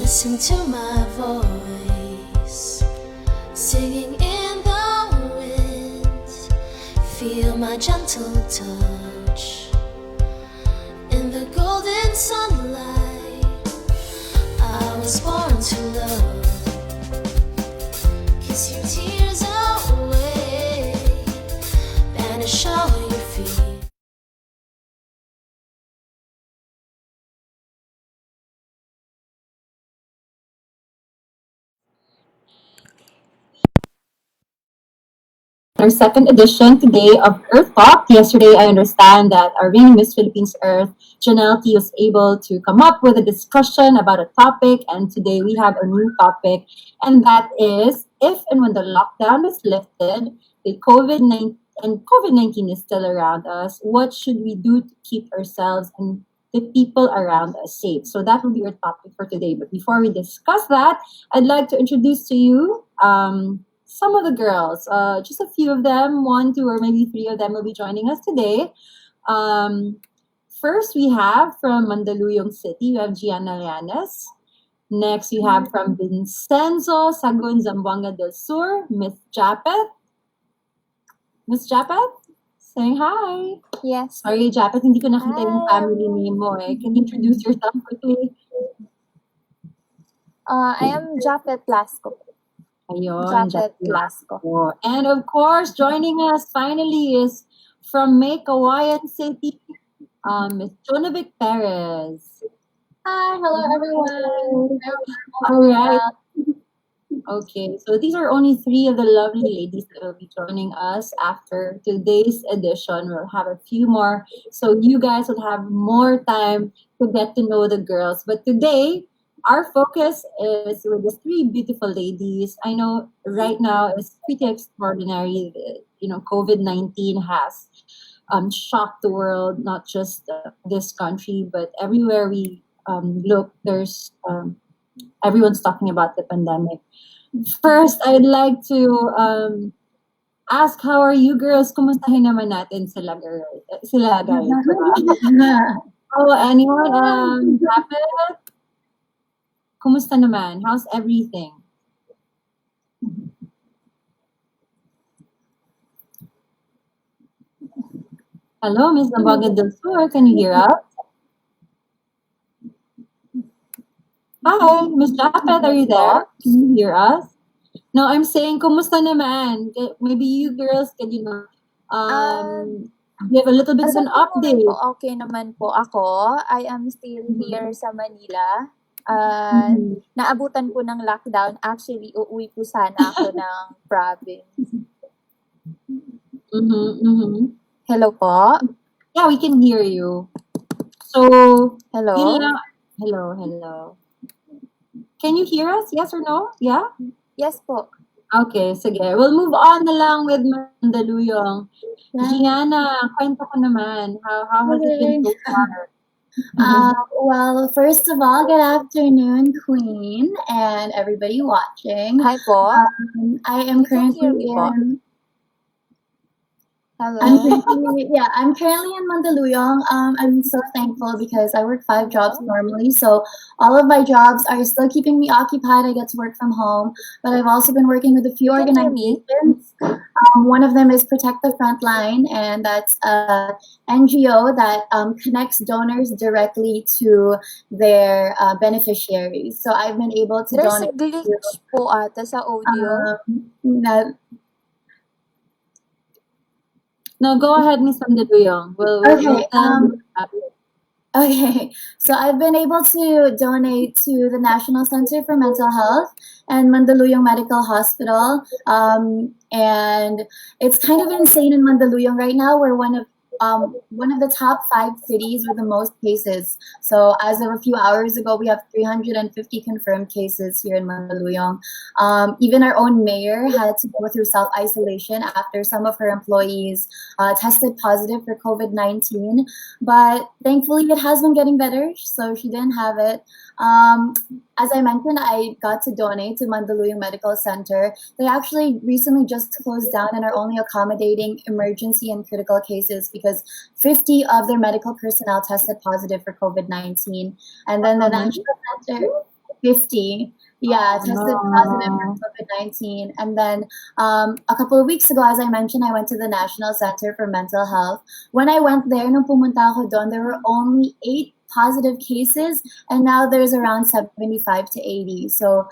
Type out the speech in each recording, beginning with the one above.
Listen to my voice, singing in the wind. Feel my gentle touch in the golden sunlight. I was born to love. Kiss your tears away, banish all your fears. Our second edition today of Earth Talk. Yesterday, I understand that our reigning Miss Philippines Earth, Janelle T, was able to come up with a discussion about a topic, and today we have a new topic, and that is if and when the lockdown is lifted, the COVID-19 is still around us, what should we do to keep ourselves and the people around us safe? So that will be our topic for today. But before we discuss that, I'd like to introduce to you some of the girls, just a few of them, one, two, or maybe three of them will be joining us today. First, we have from Mandaluyong City, we have Gianna Llanes. Next, we have from Vincenzo, Sagun, Zamboanga del Sur, Miss Japet. Miss Japet, saying hi. Yes. Sorry, Japet, hindi ko nakita yung Hi. family name mo eh. Can you introduce yourself quickly? I am Japet Lasco. Ayun, Japet Japet Lasco. Lasco. And of course, joining us finally is from May Kawayan City, Ms. Jonovic Perez. Hi, hello everyone. All right. Okay, so these are only three of the lovely ladies that will be joining us after today's edition. We'll have a few more, so you guys will have more time to get to know the girls. But today, our focus is with these three beautiful ladies. I know right now it's pretty extraordinary. COVID-19 has shocked the world, not just this country, but everywhere we look, there's everyone's talking about the pandemic. First, I'd like to ask, how are you girls? Kumustahin naman natin sila guys, diba? Oh, anyone? Japet? Kumusta naman? How's everything? Hello, Ms. Zamboanga del Sur. Can you hear us? Hi, Ms. Japet, are you there? Can you hear us? No, I'm saying, kumusta naman? Maybe you girls can, give a little bit of an update. Po, okay naman po ako. I am still here sa Manila. Naabutan po ng lockdown. Actually, uuwi po sana ako ng province. Hello po? Yeah, we can hear you. So, Hello? Hello. Can you hear us? Yes or no? Yeah? Yes po. Okay, sige. We'll move on na lang with Mandaluyong. Gianna, kwento ko naman. How has it been so far? Well, first of all, good afternoon, Queen, and everybody watching. Hi po. I am You can hear currently me po? in. Hello? I'm currently in Mandaluyong. I'm so thankful because I work 5 jobs normally, so all of my jobs are still keeping me occupied. I get to work from home, but I've also been working with a few Can you hear me? organizations. One of them is Protect the Frontline, and that's a NGO that connects donors directly to their beneficiaries. So I've been able to There's a donate glitch po ata sa audio. No, go ahead, Ms. Mandaluyong. We'll Okay, tell you what happened. Okay, so I've been able to donate to the National Center for Mental Health and Mandaluyong Medical Hospital. And it's kind of insane in Mandaluyong right now. We're one of the top 5 cities with the most cases. So as of a few hours ago, we have 350 confirmed cases here in Mandaluyong. Even our own mayor had to go through self-isolation after some of her employees tested positive for COVID-19. But thankfully, it has been getting better, so she didn't have it. As I mentioned, I got to donate to Mandaluyong Medical Center. They actually recently just closed down and are only accommodating emergency and critical cases because 50 of their medical personnel tested positive for COVID-19. And then the National Center, 50. Yeah, tested positive for No. COVID-19. And then a couple of weeks ago, as I mentioned, I went to the National Center for Mental Health. When I went there, nung pumunta ako doon, there were only 8 positive cases, and now there's around 75 to 80. So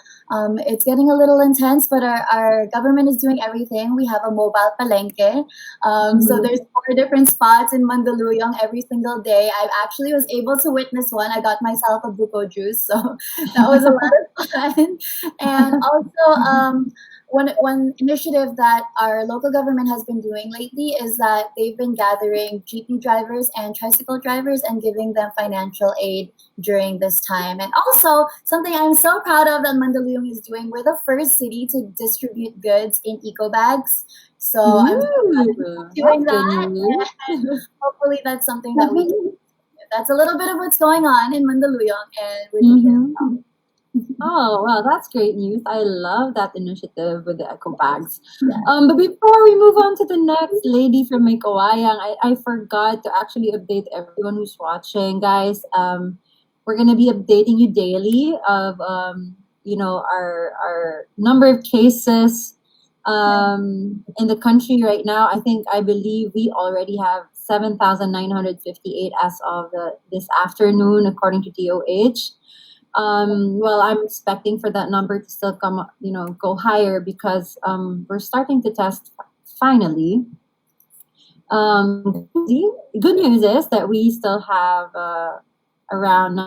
it's getting a little intense, but our government is doing everything. We have a mobile palengke. So there's 4 different spots in Mandaluyong every single day. I actually was able to witness one. I got myself a buko juice, so that was a lot of fun. And also, one initiative that our local government has been doing lately is that they've been gathering GP drivers and tricycle drivers and giving them financial aid during this time. And also, something I'm so proud of that Mandaluyong is doing, we're the first city to distribute goods in eco bags. So I'm so proud of Ooh, doing that's good that. news. And hopefully that's something that we can. That's a little bit of what's going on in Mandaluyong and with me as well. Oh, well, that's great news. I love that initiative with the eco bags. Yeah. But before we move on to the next lady from May Kawayang, I forgot to actually update everyone who's watching, guys. We're gonna be updating you daily of our number of cases in the country right now. I believe we already have 7,958 as of this afternoon, according to DOH. Well, I'm expecting for that number to still come, go higher because we're starting to test finally. The good news is that we still have around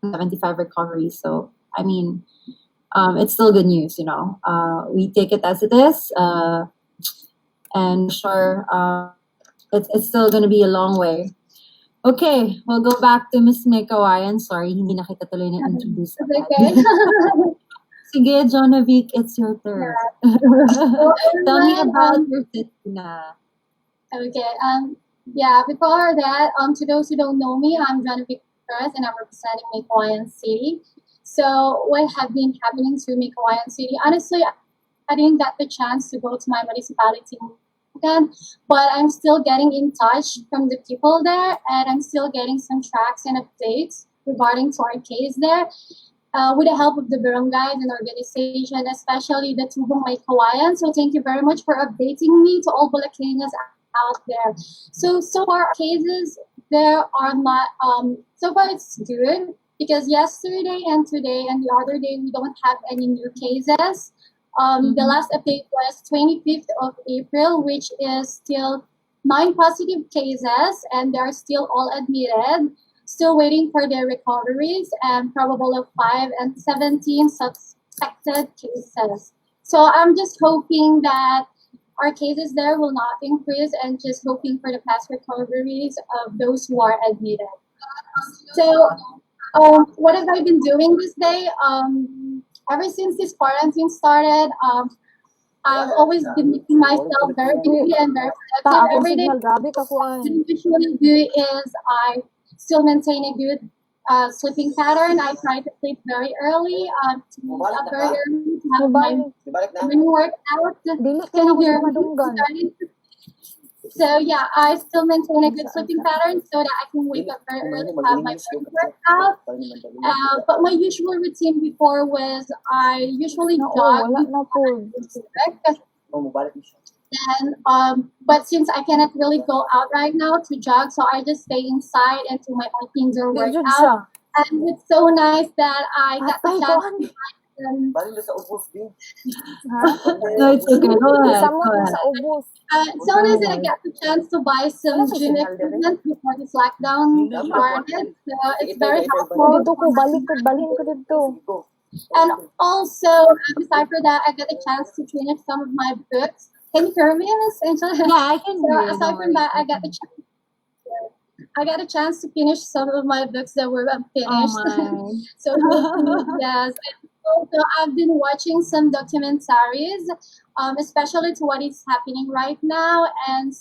75 recoveries. So, I mean, it's still good news, We take it as it is. And sure, it's still going to be a long way. Okay, we'll go back to Miss May Kawayan. Sorry, hindi na kita tuloy na-introduce It's agad. okay. Sige, Jonavic, it's your turn. So Tell me everyone, about your Sitina. okay. Before that, to those who don't know me, I'm Genevieve Perez and I'm representing Mikawayan City. So what have been happening to Mikawayan City? Honestly, I didn't get the chance to go to my municipality again, but I'm still getting in touch from the people there, and I'm still getting some tracks and updates regarding to our case there. With the help of the barangays and organization, especially the Tubong May Kawayan. So thank you very much for updating me to all Bulacanos out there. So far cases there are not so far it's good because yesterday and today and the other day we don't have any new cases. The last update was 25th of April, which is still 9 positive cases, and they're still all admitted. Still waiting for their recoveries, and probable of 5 and 17 suspected cases. So I'm just hoping that our cases there will not increase, and just hoping for the fast recoveries of those who are admitted. So, what have I been doing this day? Ever since this quarantine started, I've always been making myself very busy and very productive every day. What I usually do is I still maintain a good sleeping pattern. I try to sleep very early, to wake up very early, to have my morning workout. Can you hear me? So yeah, I still maintain a good sleeping pattern so that I can wake up very early to have my morning workout. But my usual routine before was I usually jog and but since I cannot really go out right now to jog, so I just stay inside and do my own indoor workout. And it's so nice that I got the chance to No, it's okay. Go ahead. Go ahead. so nice that I got the chance to buy some gym equipment before this lockdown started. So it's very helpful. And also, aside from that, I got a chance to finish some of my books. Can you hear me, Miss Angela? Yeah, I can So hear you. aside Don't from that, worry. I got a chance to finish some of my books that were Oh unfinished. my. So hopefully, yes. And also, I've been watching some documentaries, especially to what is happening right now, and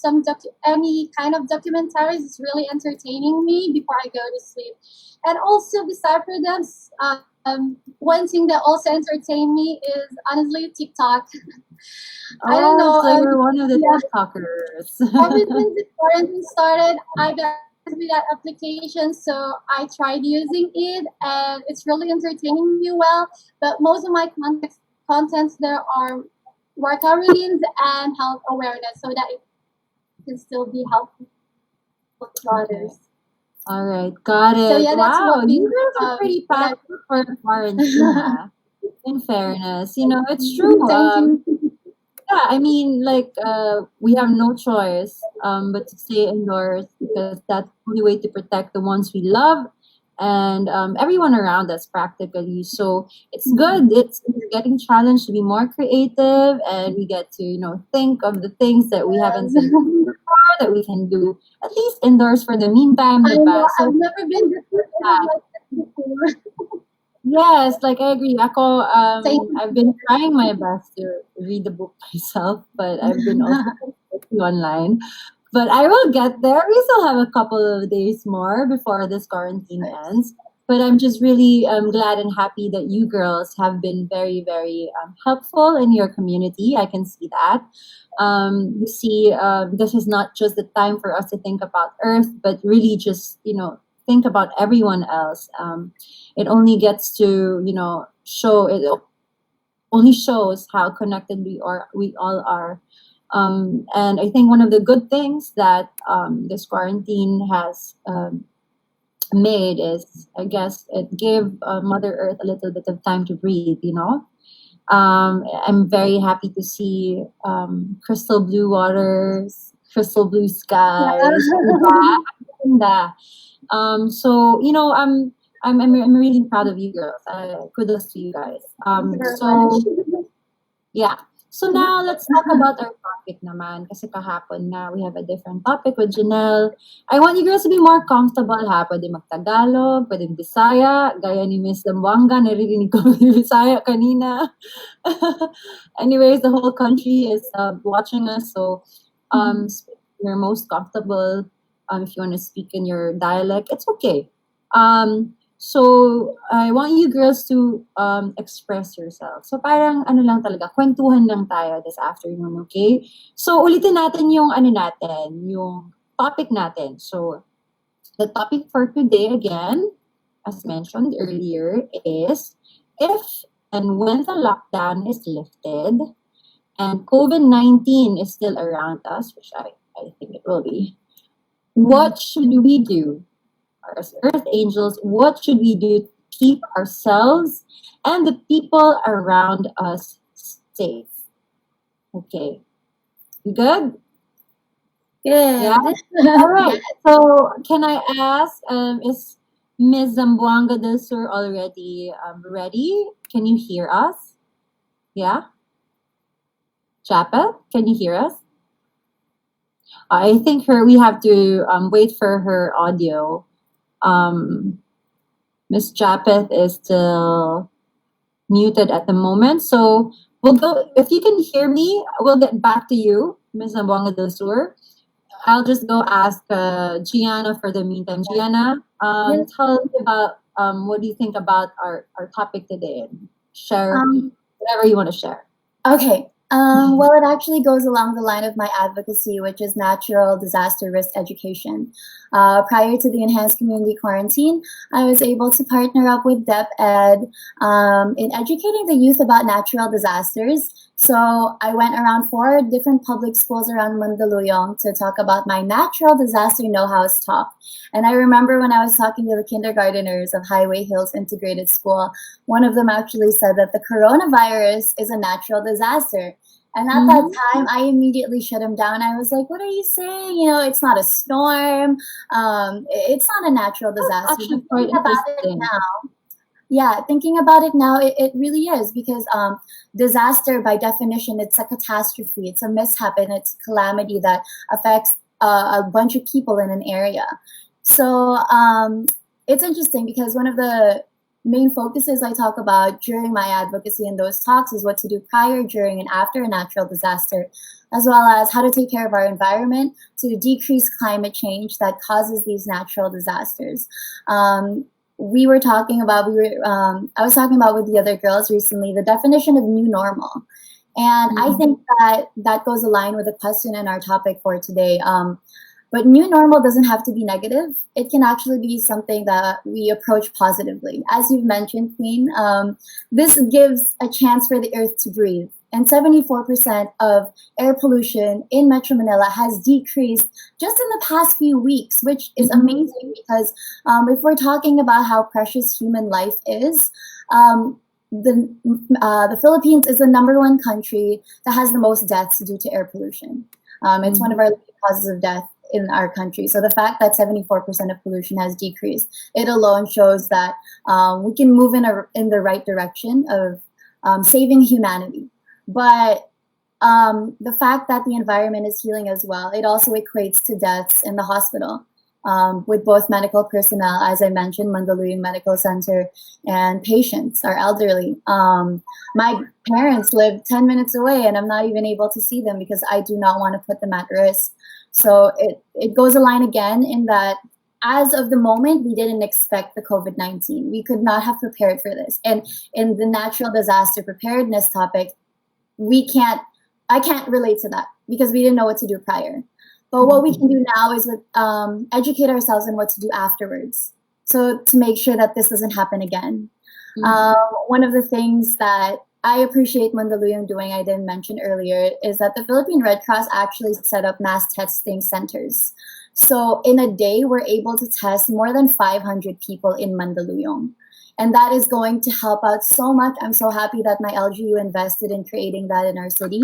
any kind of documentaries is really entertaining me before I go to sleep. And also, beside for them, one thing that also entertained me is honestly TikTok. I don't know. So you're one of the Yeah. TikTokers. Ever since the quarantine started, I got with that application, so I tried using it, and it's really entertaining me well. But most of my contents there are workout routines and health awareness, so that it can still be helpful to others. All right, got So it. yeah, that's Wow, what you we guys are pretty what I- passive for quarantine. In fairness, it's true. Thank you. Yeah, I mean, like, we have no choice, but to stay indoors because that's the only way to protect the ones we love and everyone around us practically. So it's good. We're getting challenged to be more creative, and we get to, think of the things that we haven't seen before that we can do at least indoors for the meantime, I the know best. I've So never been this yeah. like this before. Yes, like I agree. Ako, Thank I've been trying my best to read the book myself, but I've been also looking online. But I will get there. We still have a couple of days more before this quarantine ends. But I'm just really glad and happy that you girls have been very, very helpful in your community. I can see that. You see, this is not just the time for us to think about Earth, but really just, think about everyone else. It only gets to, show it only shows how connected we all are. And I think one of the good things that this quarantine has made is, I guess, it gave Mother Earth a little bit of time to breathe. I'm very happy to see crystal blue waters, crystal blue skies. Ganda. So I'm really proud of you girls. Kudos to you guys. you very So much. yeah. So now let's talk about our topic naman. Kasi kahapon na we have a different topic with Janelle. I want you girls to be more comfortable ha. Pwede mag-Tagalog, pwede Bisaya. Gaya ni Miss Zamboanga, naririnig ko yung Bisaya kanina. Anyways, the whole country is watching us. So speak when you're most comfortable. If you want to speak in your dialect, it's okay. So I want you girls to express yourself. So parang ano lang talaga, kwentuhan lang tayo this afternoon, okay? So ulitin natin yung yung topic natin. So the topic for today again, as mentioned earlier, is if and when the lockdown is lifted and COVID-19 is still around us, which I think it will be, what should we do? As Earth Angels, what should we do to keep ourselves and the people around us safe? Okay. You good? Yeah? All right. So can I ask, is Ms. Zamboanga del Sur already ready? Can you hear us? Yeah? Chapel, can you hear us? I think we have to wait for her audio. Miss Japeth is still muted at the moment. So we'll go, if you can hear me, we'll get back to you, Ms. Zamboanga del Sur. I'll just go ask Gianna for the meantime. Gianna, tell us about what do you think about our topic today, and share whatever you want to share. Okay. Well, it actually goes along the line of my advocacy, which is natural disaster risk education. Prior to the enhanced community quarantine, I was able to partner up with DepEd in educating the youth about natural disasters. So I went around 4 different public schools around Mandaluyong to talk about my natural disaster know-hows talk. And I remember when I was talking to the kindergarteners of Highway Hills Integrated School, one of them actually said that the coronavirus is a natural disaster. And at that time, I immediately shut him down. I was like, what are you saying? It's not a storm. It's not a natural disaster. Actually, quite interesting. Yeah, thinking about it now, it really is, because disaster, by definition, it's a catastrophe. It's a mishap, and it's calamity that affects a bunch of people in an area. So it's interesting because one of the main focuses I talk about during my advocacy in those talks is what to do prior, during, and after a natural disaster, as well as how to take care of our environment to decrease climate change that causes these natural disasters. I was talking about with the other girls recently the definition of new normal. And I think that goes aligned with the question in our topic for today. But new normal doesn't have to be negative. It can actually be something that we approach positively. As you've mentioned, Queen, this gives a chance for the earth to breathe. And 74% of air pollution in Metro Manila has decreased just in the past few weeks, which is amazing because if we're talking about how precious human life is, the Philippines is the #1 country that has the most deaths due to air pollution. It's one of our leading causes of death in our country. So the fact that 74% of pollution has decreased, it alone shows that we can move in the right direction of saving humanity. But the fact that the environment is healing as well, it also equates to deaths in the hospital. With both medical personnel, as I mentioned, Mandaluyong Medical Center, and patients, our elderly. My parents live 10 minutes away, and I'm not even able to see them because I do not want to put them at risk. So it goes a line again in that as of the moment, we didn't expect the COVID-19. We could not have prepared for this. And in the natural disaster preparedness topic, I can't relate to that because we didn't know what to do prior. But what we can do now is educate ourselves on what to do afterwards. So to make sure that this doesn't happen again. One of the things that I appreciate Mandaluyong doing, I didn't mention earlier, is that the Philippine Red Cross actually set up mass testing centers. So in a day, we're able to test more than 500 people in Mandaluyong. And that is going to help out so much. I'm so happy that my LGU invested in creating that in our city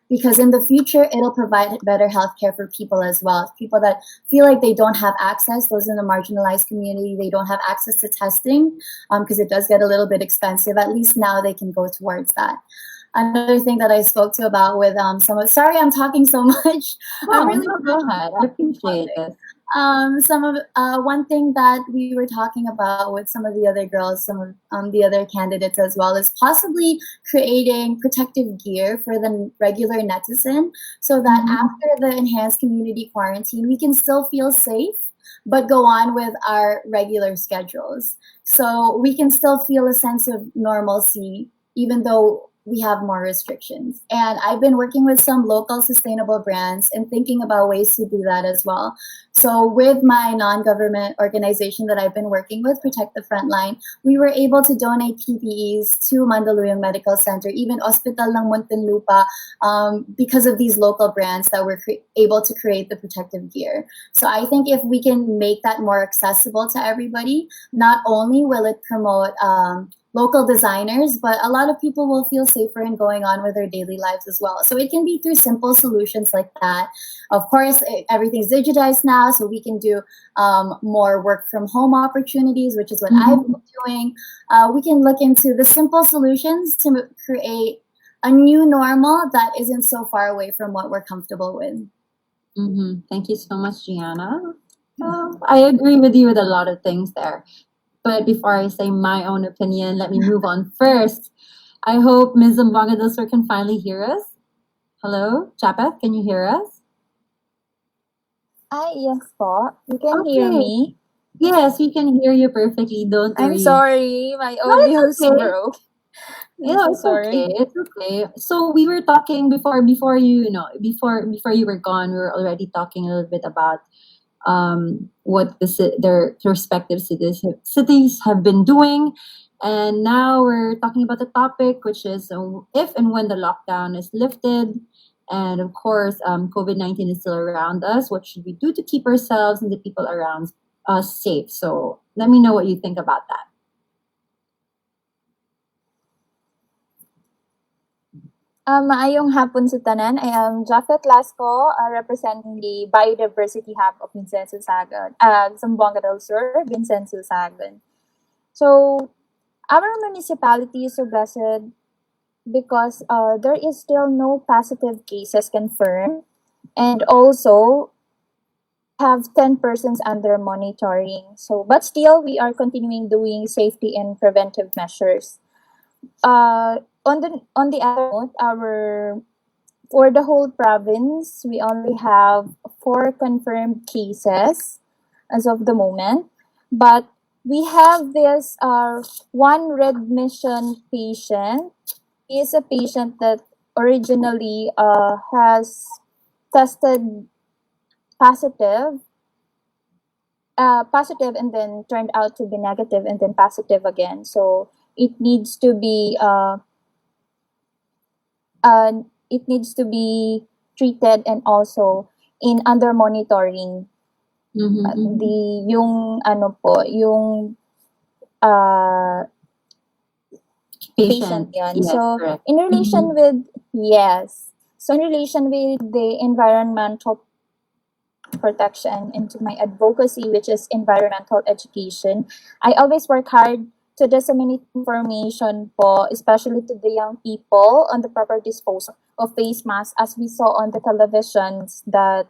because in the future, it'll provide better healthcare for people as well. People that feel like they don't have access, those in the marginalized community, they don't have access to testing because it does get a little bit expensive. At least now they can go towards that. Another thing that I spoke to about with sorry, I'm talking so much. No, go ahead. I appreciate it. One thing that we were talking about with some of the other girls, some of the other candidates as well, is possibly creating protective gear for the regular netizen so that after the enhanced community quarantine, we can still feel safe but go on with our regular schedules. So we can still feel a sense of normalcy even though we have more restrictions. And I've been working with some local sustainable brands and thinking about ways to do that as well. So with my non-government organization that I've been working with, Protect the Frontline, we were able to donate PPEs to Mandaluyong Medical Center, even Hospital ng Muntinlupa, because of these local brands that were able to create the protective gear. So I think if we can make that more accessible to everybody, not only will it promote local designers, but a lot of people will feel safer in going on with their daily lives as well. So it can be through simple solutions like that. Of course, everything's digitized now, so we can do more work from home opportunities, which is what I've been doing. We can look into the simple solutions to create a new normal that isn't so far away from what we're comfortable with. Thank you so much, Gianna. I agree with you with a lot of things there. But before I say my own opinion, let me move on first. I hope Ms. Zamboanga del Sur can finally hear us. Hello, Chapeth, can you hear us? Yes po. You can hear me? Yes, we can hear you perfectly. Don't worry. I'm sorry, my audio is okay. broke. It's okay. It's okay. So we were talking before you were gone. We were already talking a little bit about what their respective cities have been doing, and now we're talking about the topic, which is if and when the lockdown is lifted, and of course, COVID-19 is still around us. What should we do to keep ourselves and the people around us safe? So let me know what you think about that. Maayong hapon sa tanan. I am Japhet Lasco, representing the Biodiversity Hub of Vincenzo Sagan, Zamboanga del Sur, Vincenzo Sagan. So, our municipality is so blessed because there is still no positive cases confirmed, and also have 10 persons under monitoring. So, but still, we are continuing doing safety and preventive measures. On the other note, for the whole province, we only have 4 confirmed cases as of the moment, but we have this one red mission patient. He is a patient that originally has tested positive positive and then turned out to be negative and then positive again. So it needs to be it needs to be treated and also in under monitoring the yung ano po yung patient yan. Yes, So correct. in relation with so in relation with the environmental protection and to my advocacy, which is environmental education, I always work hard to disseminate information po, especially to the young people on the proper disposal of face masks, as we saw on the televisions that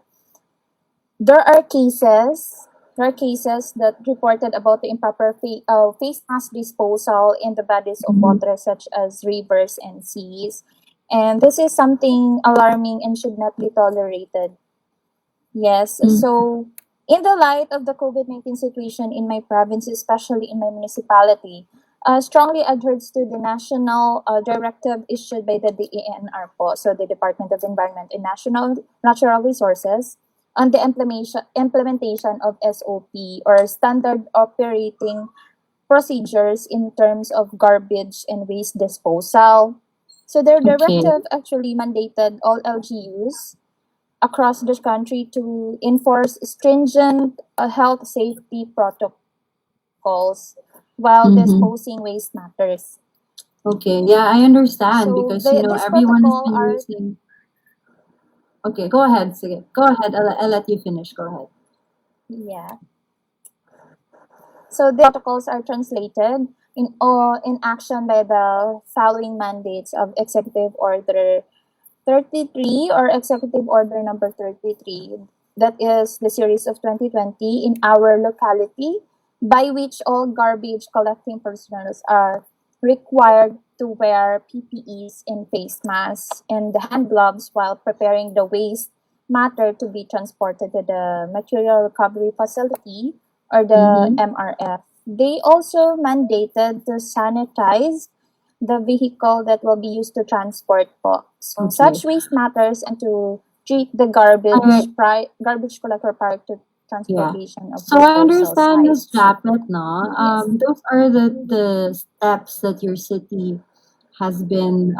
there are cases that reported about the improper face mask disposal in the bodies of water such as rivers and seas. And this is something alarming and should not be tolerated. Yes, so in the light of the COVID-19 situation in my province, especially in my municipality, strongly adheres to the national directive issued by the DENR po, so the Department of Environment and Natural Resources, on the implementation of SOP or standard operating procedures in terms of garbage and waste disposal. So their directive actually mandated all LGUs across the country to enforce stringent health safety protocols while disposing waste matters. Okay, yeah, I understand So because this everyone has protocol been are using. Okay, go ahead, sige. Go ahead. I'll let you finish. Go ahead. yeah. So the protocols are translated in action by the following mandates of Executive Order 33 or Executive Order number 33. That is the series of 2020 in our locality, by which all garbage collecting personnel are required to wear PPEs and face masks and the hand gloves while preparing the waste matter to be transported to the material recovery facility or the MRF. They also mandated to sanitize the vehicle that will be used to transport po. So such waste matters and to treat the garbage garbage collector prior to transportation of So I disposal understand, Ms. sites. Japet, no? Those are the steps that your city has been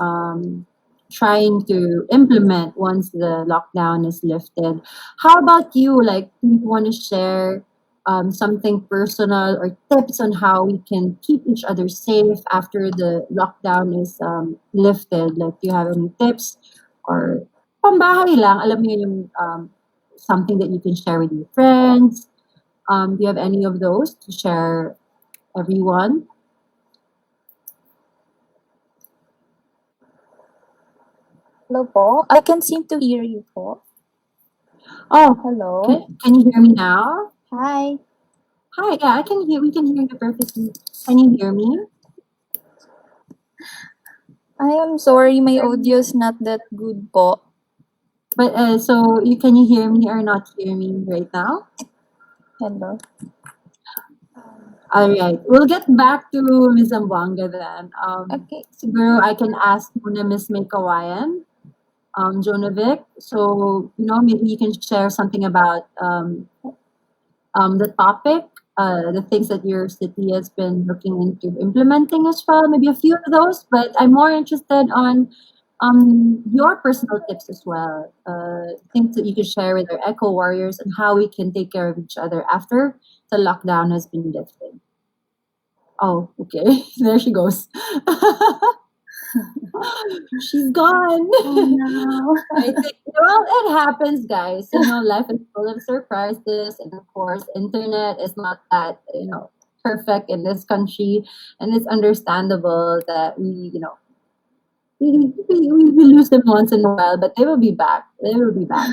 trying to implement once the lockdown is lifted. How about you? Like, do you want to share something personal or tips on how we can keep each other safe after the lockdown is lifted? Like, do you have any tips or pambahay lang? Alam mo yun yung something that you can share with your friends. Do you have any of those to share, everyone? Hello po. I can seem to hear you po. Oh, Hello. can you hear me now? Hi. Hi, yeah, I can hear. We can hear you perfectly. Can you hear me? I am sorry, my audio is not that good po. But so can you hear me or not hear me right now? Hello. All right, we'll get back to Ms. Zamboanga then. Okay. Siguro I can ask muna Ms. May Kawayan, Jonovic. So maybe you can share something about the topic, the things that your city has been looking into implementing as well. Maybe a few of those, but I'm more interested on your personal tips as well. Things that you can share with our Eco Warriors and how we can take care of each other after the lockdown has been lifted. Oh, okay. There she goes. She's gone. Oh no. I think, well, it happens, guys. Life is full of surprises, and of course, internet is not that perfect in this country, and it's understandable that we lose them once in a while, but they will be back. They will be back.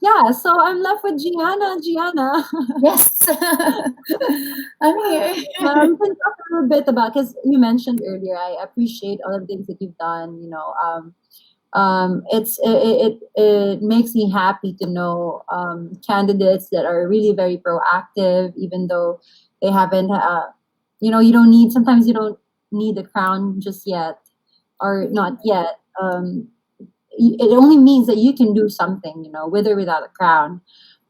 Yeah. So I'm left with Gianna. Gianna. Yes. I'm here. We can talk a little bit about, because you mentioned earlier, I appreciate all of the things that you've done. It makes me happy to know candidates that are really very proactive, even though they haven't. You don't need. Sometimes you don't need the crown just yet, or not yet. It only means that you can do something, with or without a crown.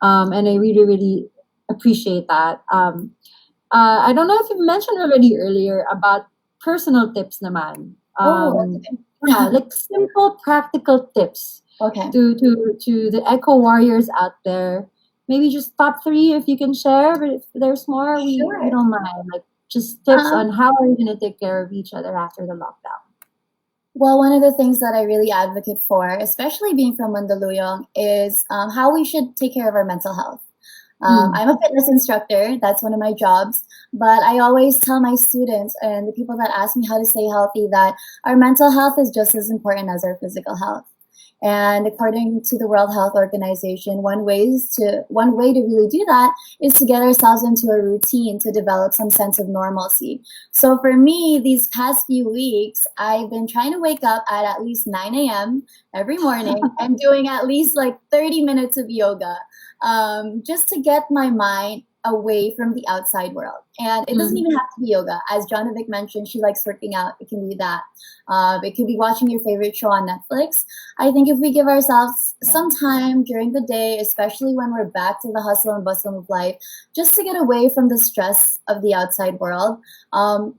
And I really, really appreciate that. I don't know if you mentioned already earlier about personal tips naman. Oh, Yeah, like simple practical tips okay. to the eco warriors out there. Maybe just top three if you can share, but if there's more, we Sure. don't mind. Like just tips Um, on how are we gonna take care of each other after the lockdown. Well, one of the things that I really advocate for, especially being from Mandaluyong, is how we should take care of our mental health. Mm. I'm a fitness instructor, that's one of my jobs, but I always tell my students and the people that ask me how to stay healthy that our mental health is just as important as our physical health. And according to the World Health Organization, one way to really do that is to get ourselves into a routine to develop some sense of normalcy. So for me, these past few weeks, I've been trying to wake up at least 9 a.m. every morning and doing at least like 30 minutes of yoga, just to get my mind away from the outside world. And it doesn't even have to be yoga. As Jonovic mentioned, she likes working out. It can be that. It could be watching your favorite show on Netflix. I think if we give ourselves some time during the day, especially when we're back to the hustle and bustle of life, just to get away from the stress of the outside world,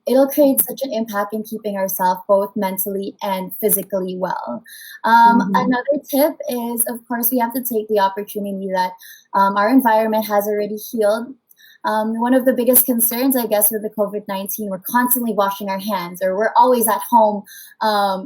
it'll create such an impact in keeping ourselves both mentally and physically well. Another tip is, of course, we have to take the opportunity that our environment has already healed. One of the biggest concerns, I guess, with the COVID-19, we're constantly washing our hands, or we're always at home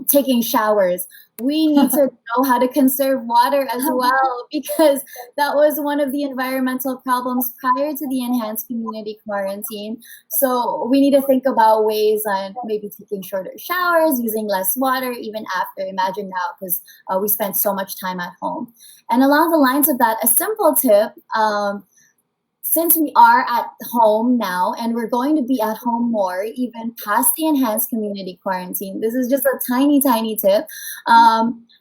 taking showers. We need to know how to conserve water as well, because that was one of the environmental problems prior to the enhanced community quarantine. So we need to think about ways on maybe taking shorter showers, using less water even after. Imagine now, because we spend so much time at home. And along the lines of that, a simple tip, since we are at home now and we're going to be at home more, even past the enhanced community quarantine, this is just a tiny, tiny tip.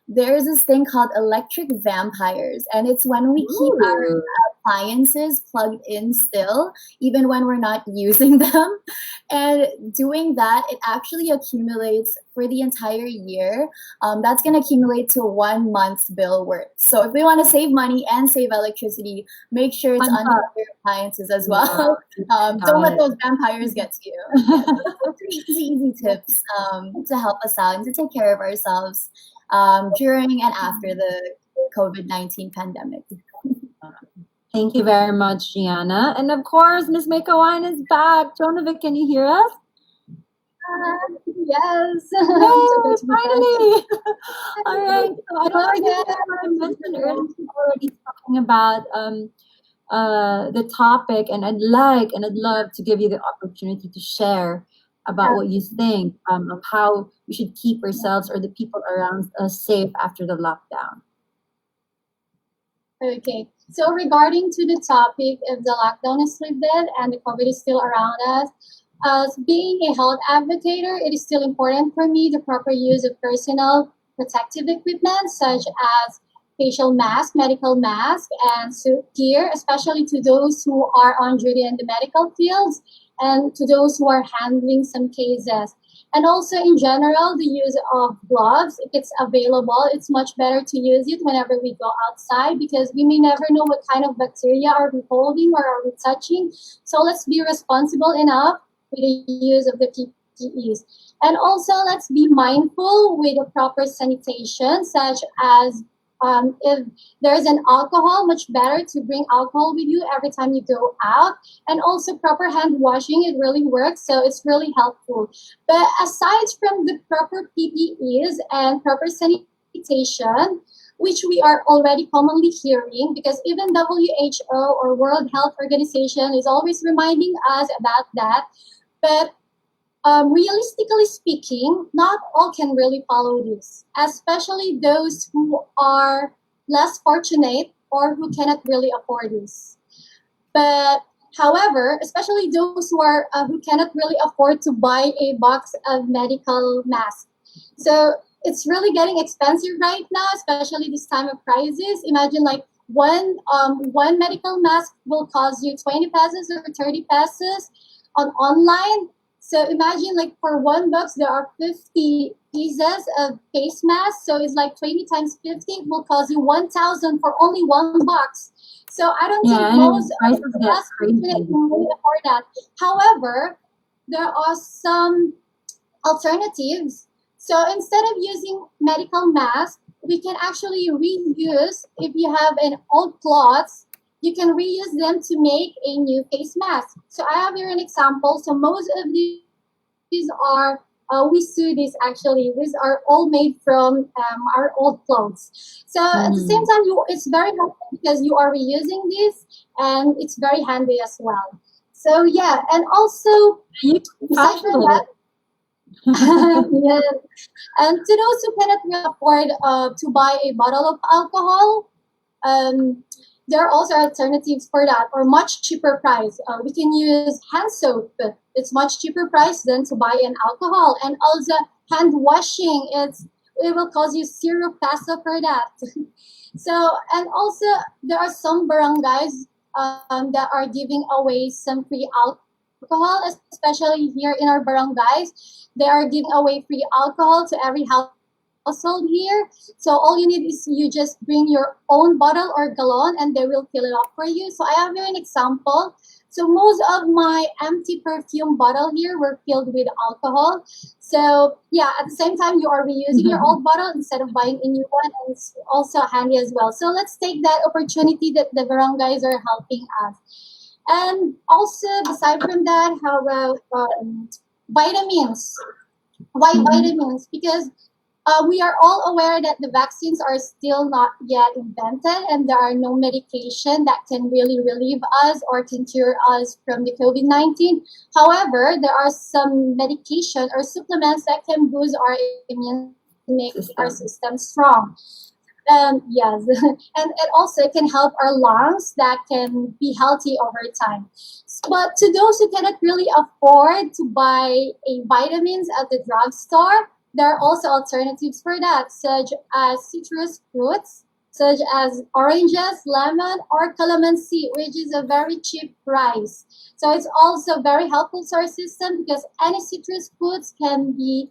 There's this thing called electric vampires, and it's when we keep our appliances plugged in still, even when we're not using them. And doing that, it actually accumulates for the entire year. That's going to accumulate to 1 month's bill worth. So if we want to save money and save electricity, make sure it's under your appliances as well. Don't let those vampires get to you. Yeah, so three easy tips to help us out and to take care of ourselves during and after the COVID-19 pandemic. Thank you very much, Gianna. And of course, Miss Wine is back. Jonovic, can you hear us? Yes. Yay, finally! All right. So I don't know if I mentioned earlier, we're already talking about the topic, and I'd love to give you the opportunity to share about what you think of how we should keep ourselves or the people around us safe after the lockdown. Okay, so regarding to the topic, if the lockdown is lifted and the COVID is still around us, as being a health advocate, it is still important for me the proper use of personal protective equipment such as facial mask, medical mask, and suit gear, especially to those who are on duty in the medical fields and to those who are handling some cases. And also in general, the use of gloves, if it's available, it's much better to use it whenever we go outside because we may never know what kind of bacteria are we holding or are we touching. So let's be responsible enough with the use of the PPEs. And also let's be mindful with the proper sanitation, such as if there's an alcohol, much better to bring alcohol with you every time you go out. And also proper hand washing, it really works, so it's really helpful. But aside from the proper PPEs and proper sanitation, which we are already commonly hearing, because even WHO or World Health Organization is always reminding us about that. But realistically speaking, not all can really follow this, especially those who are less fortunate or who cannot really afford this. But however, especially those who cannot really afford to buy a box of medical masks. So it's really getting expensive right now, especially this time of crisis. Imagine like one medical mask will cost you 20 pesos or 30 pesos on online. So imagine like for $1 there are 50 pieces of face mask. So it's like 20 times 50 it will cost you 1,000 for only $1. So I don't think Yeah, and most then of prices get us can crazy. really afford that. However, there are some alternatives. So instead of using medical masks, we can actually reuse. If you have an old cloths, you can reuse them to make a new face mask. So I have here an example. So most of these are we sew these actually. These are all made from our old clothes. So at the same Mm. time, it's very helpful because you are reusing this, and it's very handy as well. So yeah, and also You aside from fashion that, it. yes. And to those who cannot really afford to buy a bottle of alcohol, um, there are also alternatives for that, or much cheaper price. We can use hand soap. It's much cheaper price than to buy an alcohol, and also hand washing. It will cost you 0 peso for that. So, and also there are some barangays that are giving away some free alcohol, especially here in our barangays. They are giving away free alcohol to every household here. So all you need is you just bring your own bottle or gallon and they will fill it up for you. So I have here an example. So most of my empty perfume bottle here were filled with alcohol. So yeah, at the same time you are reusing your old bottle instead of buying a new one, and it's also handy as well. So let's take that opportunity that the barangays are helping us. And also aside from that, how about vitamins? Why vitamins? Because we are all aware that the vaccines are still not yet invented and there are no medication that can really relieve us or can cure us from the COVID-19. However, there are some medication or supplements that can boost our immune, make our System. system strong. Yes, and it also can help our lungs that can be healthy over time. But to those who cannot really afford to buy a vitamins at the drugstore, there are also alternatives for that, such as citrus fruits, such as oranges, lemon, or calamansi, which is a very cheap price. So it's also very helpful to our system because any citrus fruits can be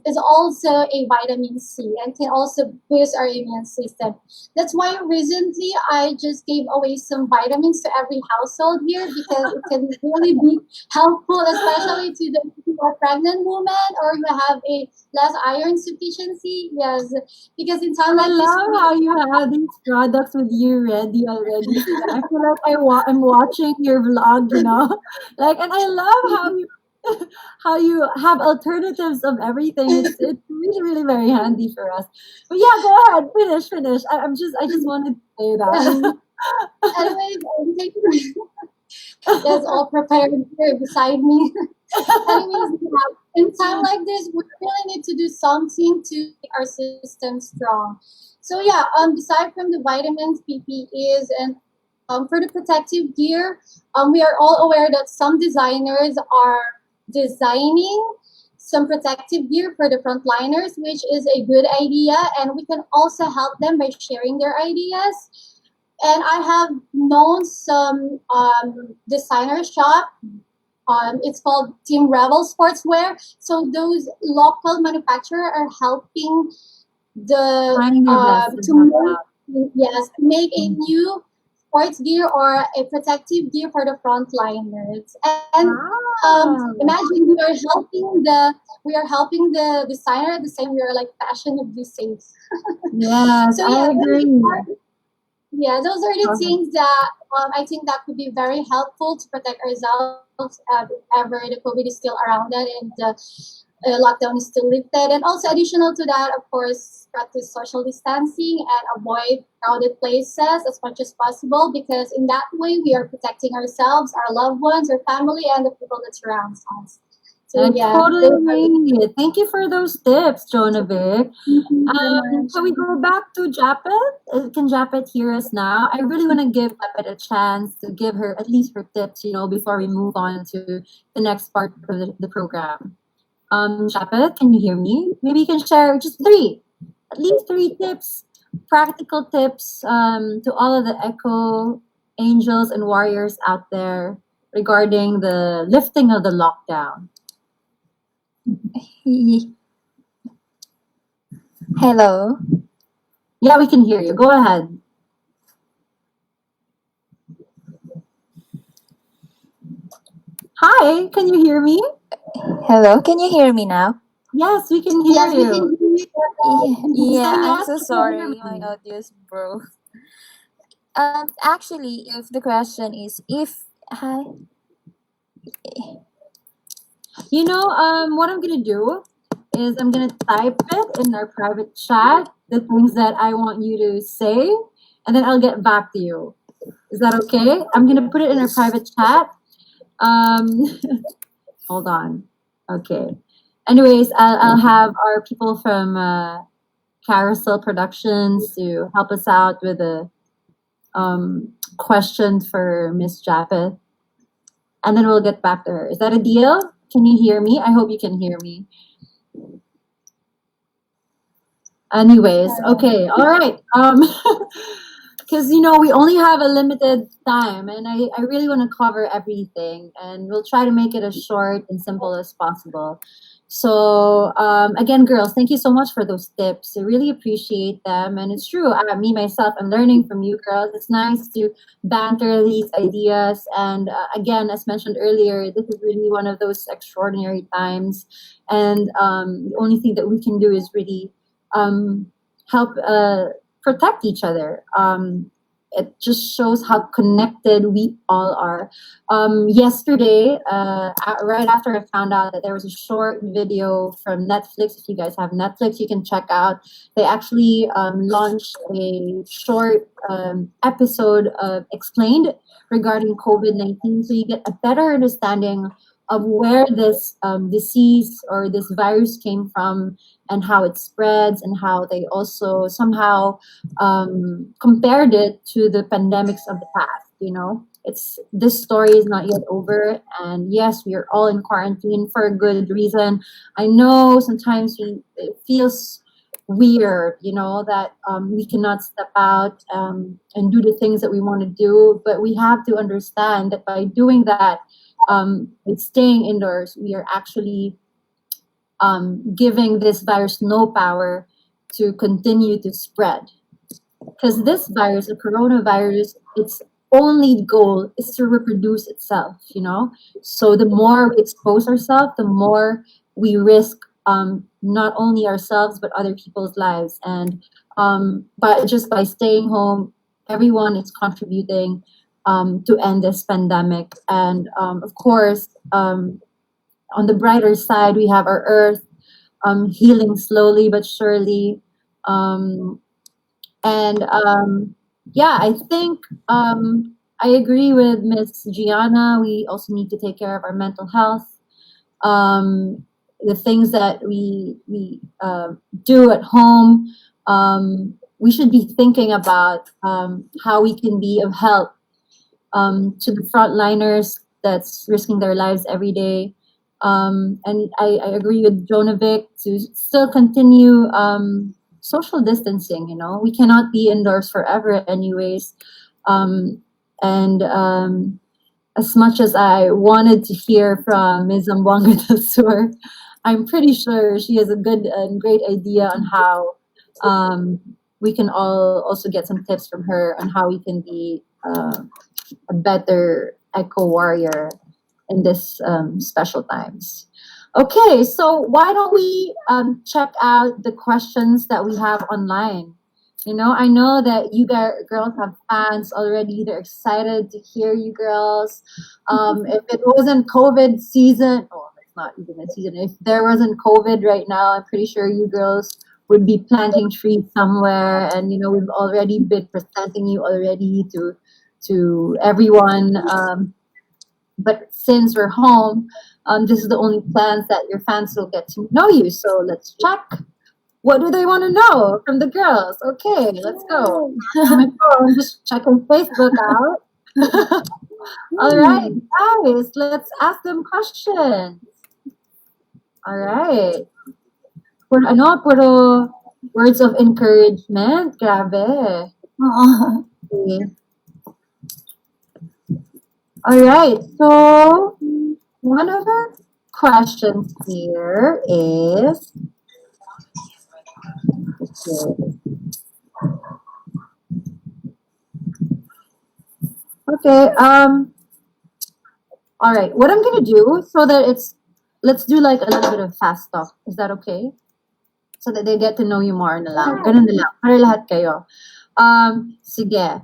is also a vitamin C and can also boost our immune system. That's why recently I just gave away some vitamins to every household here because it can really be helpful, especially to the who are pregnant women or who have a less iron sufficiency. Yes, because in time I like this, love how you have these products with you ready already. So I feel like I'm watching your vlog, you know, like, and I love how you how you have alternatives of everything. It's really really very handy for us. But yeah, go ahead, finish. I just wanted to say that. anyways, thank you. Yes, all prepared here beside me. Anyways, yeah, in time like this, we really need to do something to make our system strong. So yeah, aside from the vitamins, PPEs, and for the protective gear, we are all aware that some designers are designing some protective gear for the frontliners, which is a good idea, and we can also help them by sharing their ideas. And I have known some designer shop, it's called Team Rebel Sportswear. So those local manufacturers are helping the Trying their best to help to out. make a Mm. new sports gear or a protective gear for the frontliners. And Wow. imagine we are helping the designer at the same we are like fashionably safe. Yes, So I yeah, agree. yeah, those are the Go ahead. things that I think that could be very helpful to protect ourselves if ever the COVID is still around it and the lockdown is still lifted. And also additional to that, of course, practice social distancing and avoid crowded places as much as possible because in that way we are protecting ourselves, our loved ones, our family, and the people that surrounds us. So I yeah, totally those are the agree. Thank you for those tips, Jonavic. thank you so Can we much. go back to Japet? Can Japet hear us now? I really want to give Japet a chance to give her at least her tips, you know, before we move on to the next part of the program. Japet, can you hear me? Maybe you can share just three, at least three tips, practical tips to all of the Echo angels and warriors out there regarding the lifting of the lockdown. Hello. Yeah, we can hear you. Go ahead. Hi, can you hear me? Hello. Can you hear me now? Yes, we can hear you. Yeah, So I'm yes, so you can hear sorry. My me. audio's broke. Actually, if the question is if hi, What I'm gonna do is I'm gonna type it in our private chat, the things that I want you to say, and then I'll get back to you. Is that okay? I'm gonna put it in our private chat. Um, hold on. Okay. Anyways, I'll have our people from Carousel Productions to help us out with a question for Miss Japeth, and then we'll get back to her. Is that a deal? Can you hear me? I hope you can hear me. Anyways, okay, all right. Because we only have a limited time, and I really want to cover everything, and we'll try to make it as short and simple as possible. So again, girls, thank you so much for those tips. I really appreciate them, and it's true. Me myself, I'm learning from you girls. It's nice to banter these ideas, and again, as mentioned earlier, this is really one of those extraordinary times, and the only thing that we can do is really help protect each other. It just shows how connected we all are. Yesterday, right after I found out that there was a short video from Netflix, if you guys have Netflix, you can check out. They actually launched a short episode of Explained regarding COVID-19, so you get a better understanding of where this disease or this virus came from and how it spreads, and how they also somehow compared it to the pandemics of the past. It's this story is not yet over, and yes, we are all in quarantine for a good reason. I know sometimes it feels weird, that we cannot step out and do the things that we want to do, but we have to understand that by doing that, with staying indoors, we are actually giving this virus no power to continue to spread. Because this virus, the coronavirus, its only goal is to reproduce itself. So the more we expose ourselves, the more we risk not only ourselves but other people's lives. And by staying home, everyone is contributing to end this pandemic. And of course, on the brighter side, we have our Earth healing slowly but surely. Um, and yeah, I think I agree with Miss Gianna. We also need to take care of our mental health. The things that we do at home, we should be thinking about how we can be of help to the frontliners that's risking their lives every day. And I agree with Jonovic to still continue social distancing. We cannot be indoors forever, anyways. And as much as I wanted to hear from Ms. Zamboanga del Sur, I'm pretty sure she has a good and great idea on how we can all also get some tips from her on how we can be a better eco warrior in this special times. Okay, so why don't we check out the questions that we have online? I know that you girls have fans already. They're excited to hear you girls. If it wasn't COVID season, oh, it's not even a season. If there wasn't COVID right now, I'm pretty sure you girls would be planting trees somewhere. And we've already been presenting you already to everyone. But since we're home, this is the only plans that your fans will get to know you. So let's check. What do they want to know from the girls? Okay, let's go. On my phone, just checking Facebook out. All right, guys, let's ask them questions. All right. Puro words of encouragement. Grabe. Okay. All right. So one of our question here is okay. All right. What I'm gonna do so that let's do like a little bit of fast talk. Is that okay? So that they get to know you more na lang. Ganun na lang. Para lahat kayo. Sige.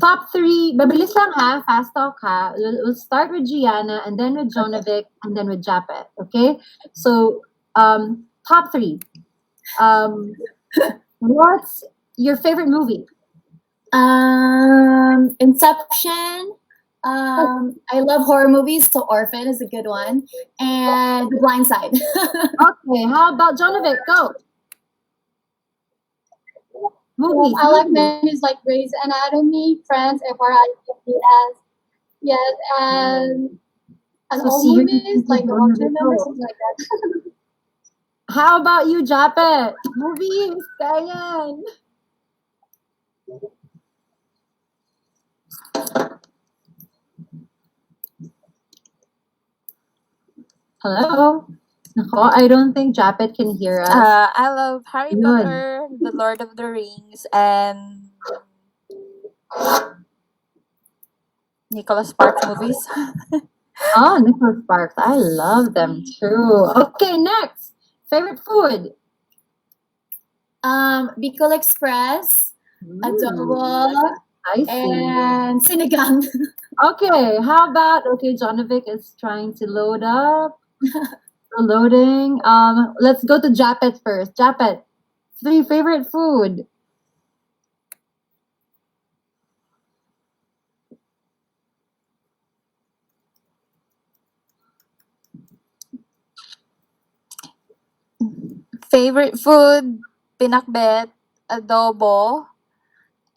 Top three. Mabilis lang ha. Fast talk ha. We'll start with Gianna and then with Jonavic and then with Japet. Okay? So, top three. What's your favorite movie? Inception. I love horror movies, so Orphan is a good one, and The Blind Side. Okay, how about Jonavic? Go. Movies. I like movies like Grey's Anatomy, Friends, FRIES. Yes, and So all series movies like The is Watchmen, wonderful. something like that. How about you, Japet? Movies, Diane. Hello? Nako, I don't think Japet can hear us. I love Harry Yun. Potter, The Lord of the Rings, and Nicholas Sparks movies. Oh, Nicholas Sparks. I love them too. Okay, next. Favorite food? Bicol Express, adobo, I see. and sinigang. Okay, how about Jonovic is trying to load up. So loading. Let's go to Japet first. Japet, 3 favorite food. Favorite food, pinakbet, adobo,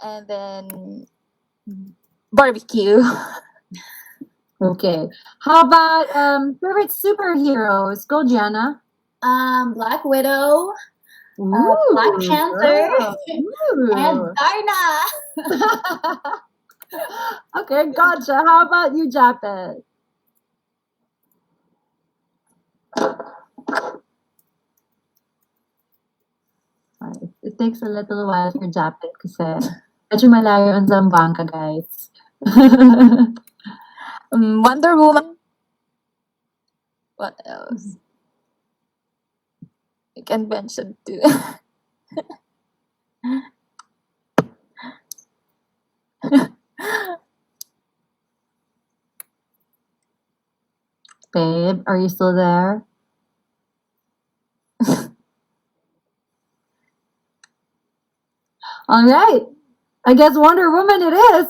and then barbecue. Okay. How about favorite superheroes? Go, Gianna. Black Widow, Black Panther, girl. and Ooh. Darna. Okay, gotcha. How about you, Japet? It takes a little while for Japet kasi medyo malayo ang Zamboanga, guys. Wonder Woman. What else? You can mention too. Babe, are you still there? All right. I guess Wonder Woman it is.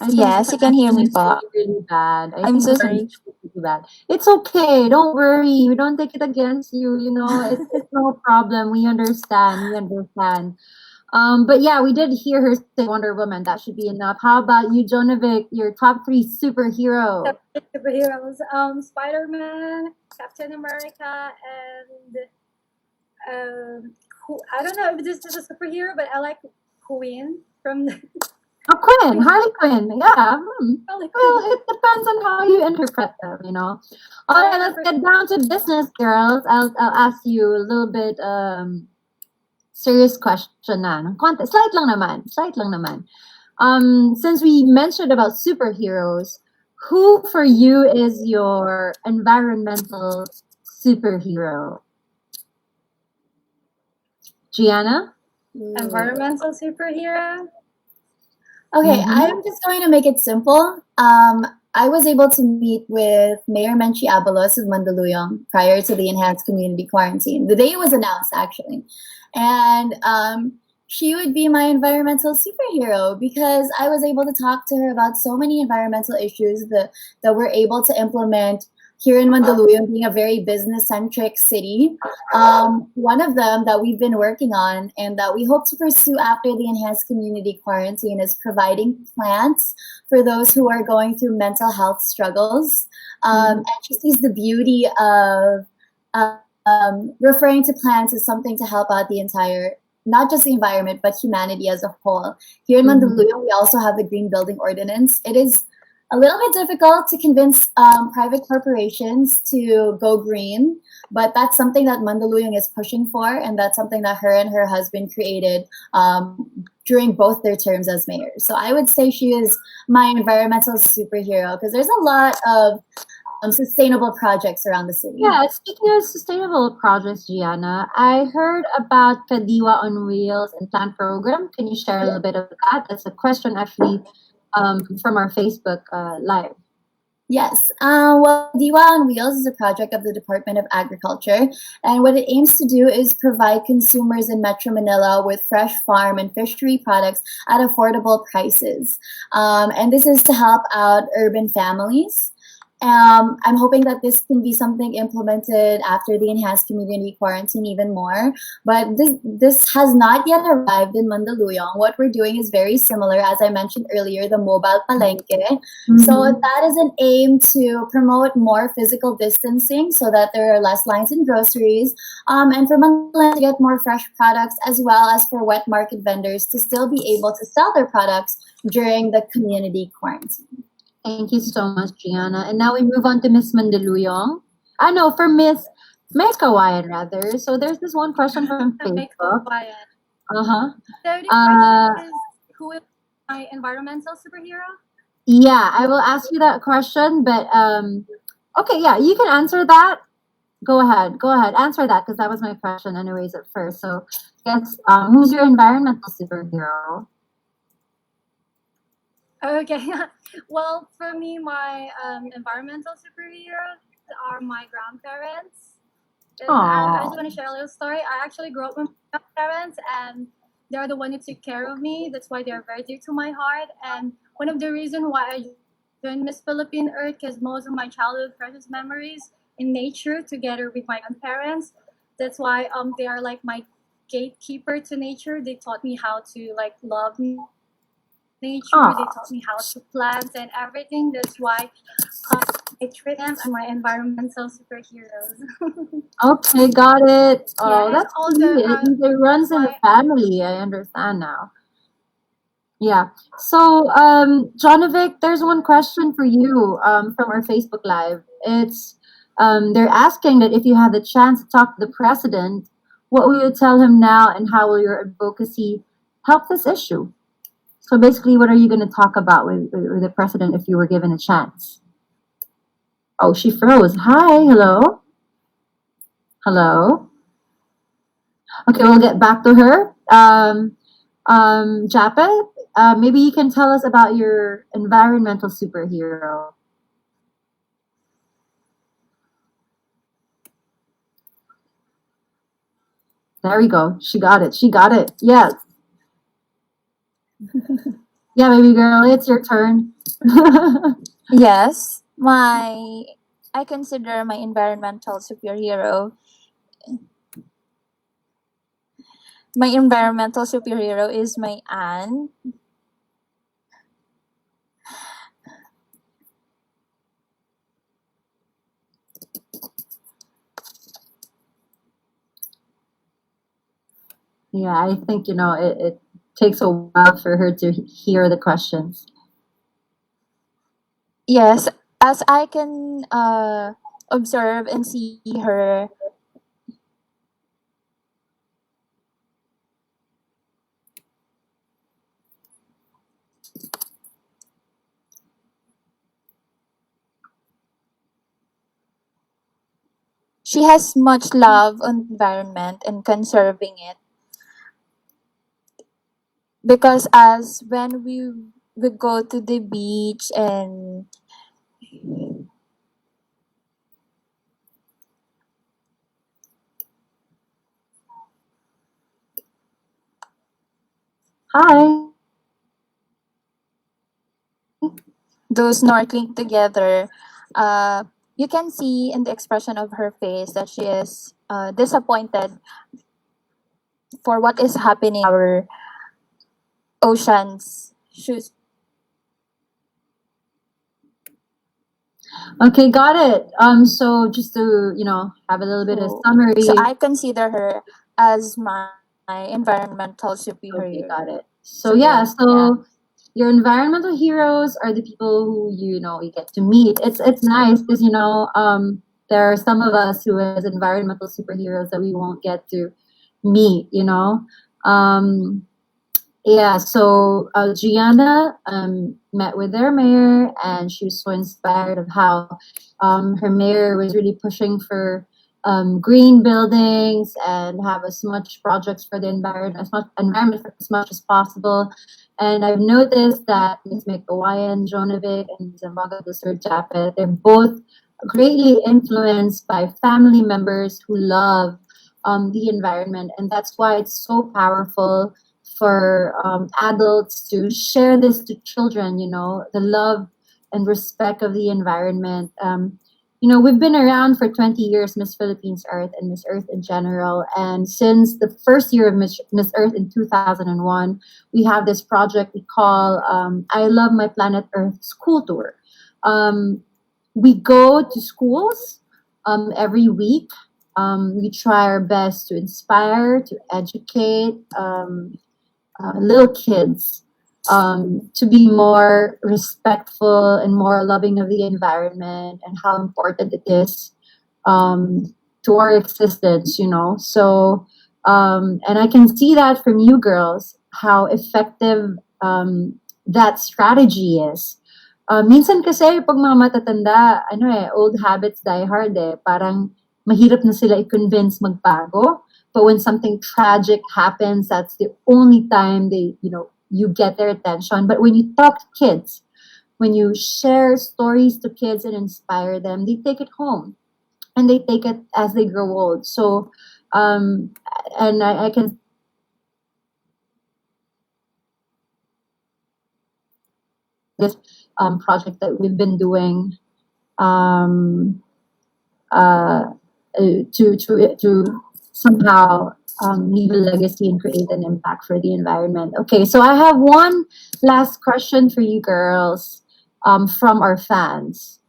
I think Yes, you can hear me it's pa. really bad. I'm so think sorry. it's really bad. It's okay. Don't worry. We don't take it against you. You know, it's no problem. We understand. We understand. But yeah, we did hear her say Wonder Woman. That should be enough. How about you, Jonovic? Your top 3 superhero. Superheroes. Spider-Man, Captain America, and who I don't know if this is a superhero, but I like Queen from the Oh, Quinn, Harley Quinn. Yeah. Harley Well, Quinn. it depends on how you interpret them, you know. All right, let's get down to business, girls. I'll ask you a little bit serious question na. Ng konti. Slight lang naman. Since we mentioned about superheroes, who for you is your environmental superhero? Gianna? Environmental superhero. Okay, Mhm. I'm just going to make it simple. I was able to meet with Mayor Menchie Abalos of Mandaluyong prior to the enhanced community quarantine, the day it was announced, actually. And she would be my environmental superhero because I was able to talk to her about so many environmental issues that we're able to implement here in Mandaluyong, being a very business-centric city. One of them that we've been working on and that we hope to pursue after the enhanced community quarantine is providing plants for those who are going through mental health struggles. And she sees the beauty of referring to plants as something to help out the entire not just the environment, but humanity as a whole. Here in Mandaluyong, we also have the Green Building Ordinance. It is a little bit difficult to convince private corporations to go green, but that's something that Mandaluyong is pushing for, and that's something that her and her husband created during both their terms as mayors. So I would say she is my environmental superhero because there's a lot of sustainable projects around the city. Yeah, speaking of sustainable projects, Gianna, I heard about Kadiwa on Wheels and Plant Program. Can you share a little bit of that? That's a question actually from our Facebook Live. Yes. Well, Diwa on Wheels is a project of the Department of Agriculture, and what it aims to do is provide consumers in Metro Manila with fresh farm and fishery products at affordable prices. And this is to help out urban families. I'm hoping that this can be something implemented after the enhanced community quarantine even more. But this has not yet arrived in Mandaluyong. What we're doing is very similar, as I mentioned earlier, the mobile palengke. So that is an aim to promote more physical distancing so that there are less lines in groceries, and for Mandaluyong to get more fresh products, as well as for wet market vendors to still be able to sell their products during the community quarantine. Thank you so much, Gianna. And now we move on to Miss Mandaluyong. I know for Miss Kawayan rather. So there's this one question from Make Facebook. quiet. Uh-huh. So the question is, who is my environmental superhero? Yeah, I will ask you that question, but okay, yeah, you can answer that. Go ahead, answer that because that was my question, anyways, at first. So, yes, who's your environmental superhero? Okay. Well, for me, my environmental superheroes are my grandparents. And I just want to share a little story. I actually grew up with my grandparents, and they're the one who took care of me. That's why they're very dear to my heart. And one of the reasons why I joined Miss Philippine Earth, because most of my childhood precious memories in nature together with my grandparents. That's why they are like my gatekeeper to nature. They taught me how to like love nature. They taught me how to plant and everything. That's why I treat them as my environmental superheroes. Okay, got it. Oh, and that's also, sweet. It runs in the my family. I understand now. Yeah. So, Jonovic, there's one question for you from our Facebook Live. It's they're asking that if you had the chance to talk to the president, what will you tell him now, and how will your advocacy help this issue? So basically, what are you going to talk about with the president if you were given a chance? Oh, she froze. Hi, hello, hello. Okay, we'll get back to her. Japet, maybe you can tell us about your environmental superhero. There we go. She got it. She got it. Yes. Yeah, baby girl, it's your turn. Yes, I consider my environmental superhero. My environmental superhero is my aunt. Yeah, I think, it takes a while for her to hear the questions. Yes, as I can observe and see her. She has much love on environment and conserving it, because as when we go to the beach and Hi. do snorkeling together, you can see in the expression of her face that she is disappointed for what is happening in our oceans. Okay, got it. So just to, have a little bit of summary. So I consider her as my my environmental Okay, superior. got it. So yeah, So yeah. so your environmental heroes are the people who you get to meet. It's nice because there are some of us who as environmental superheroes that we won't get to meet. Um, yeah. So Gianna met with their mayor, and she was so inspired of how her mayor was really pushing for green buildings and have as much projects for the environment for as much as possible. And I've noticed that Ms. McGowan, Jonovic, and Zamboga Dusur Japet, they're both greatly influenced by family members who love the environment. And that's why it's so powerful for adults to share this to children, the love and respect of the environment. We've been around for 20 years, Miss Philippines Earth and Miss Earth in general. And since the first year of Miss Earth in 2001, we have this project we call I Love My Planet Earth School Tour. We go to schools every week. We try our best to inspire, to educate little kids to be more respectful and more loving of the environment and how important it is to our existence. So, and I can see that from you girls, how effective that strategy is. Minsan kasi pag mga matatanda, old habits die hard eh. Parang mahirap na sila i-convince magbago. But when something tragic happens, that's the only time you get their attention. But when you talk to kids, when you share stories to kids and inspire them, they take it home and they take it as they grow old. So, and I can this project that we've been doing uh, to somehow leave a legacy and create an impact for the environment. Okay, so I have one last question for you girls from our fans.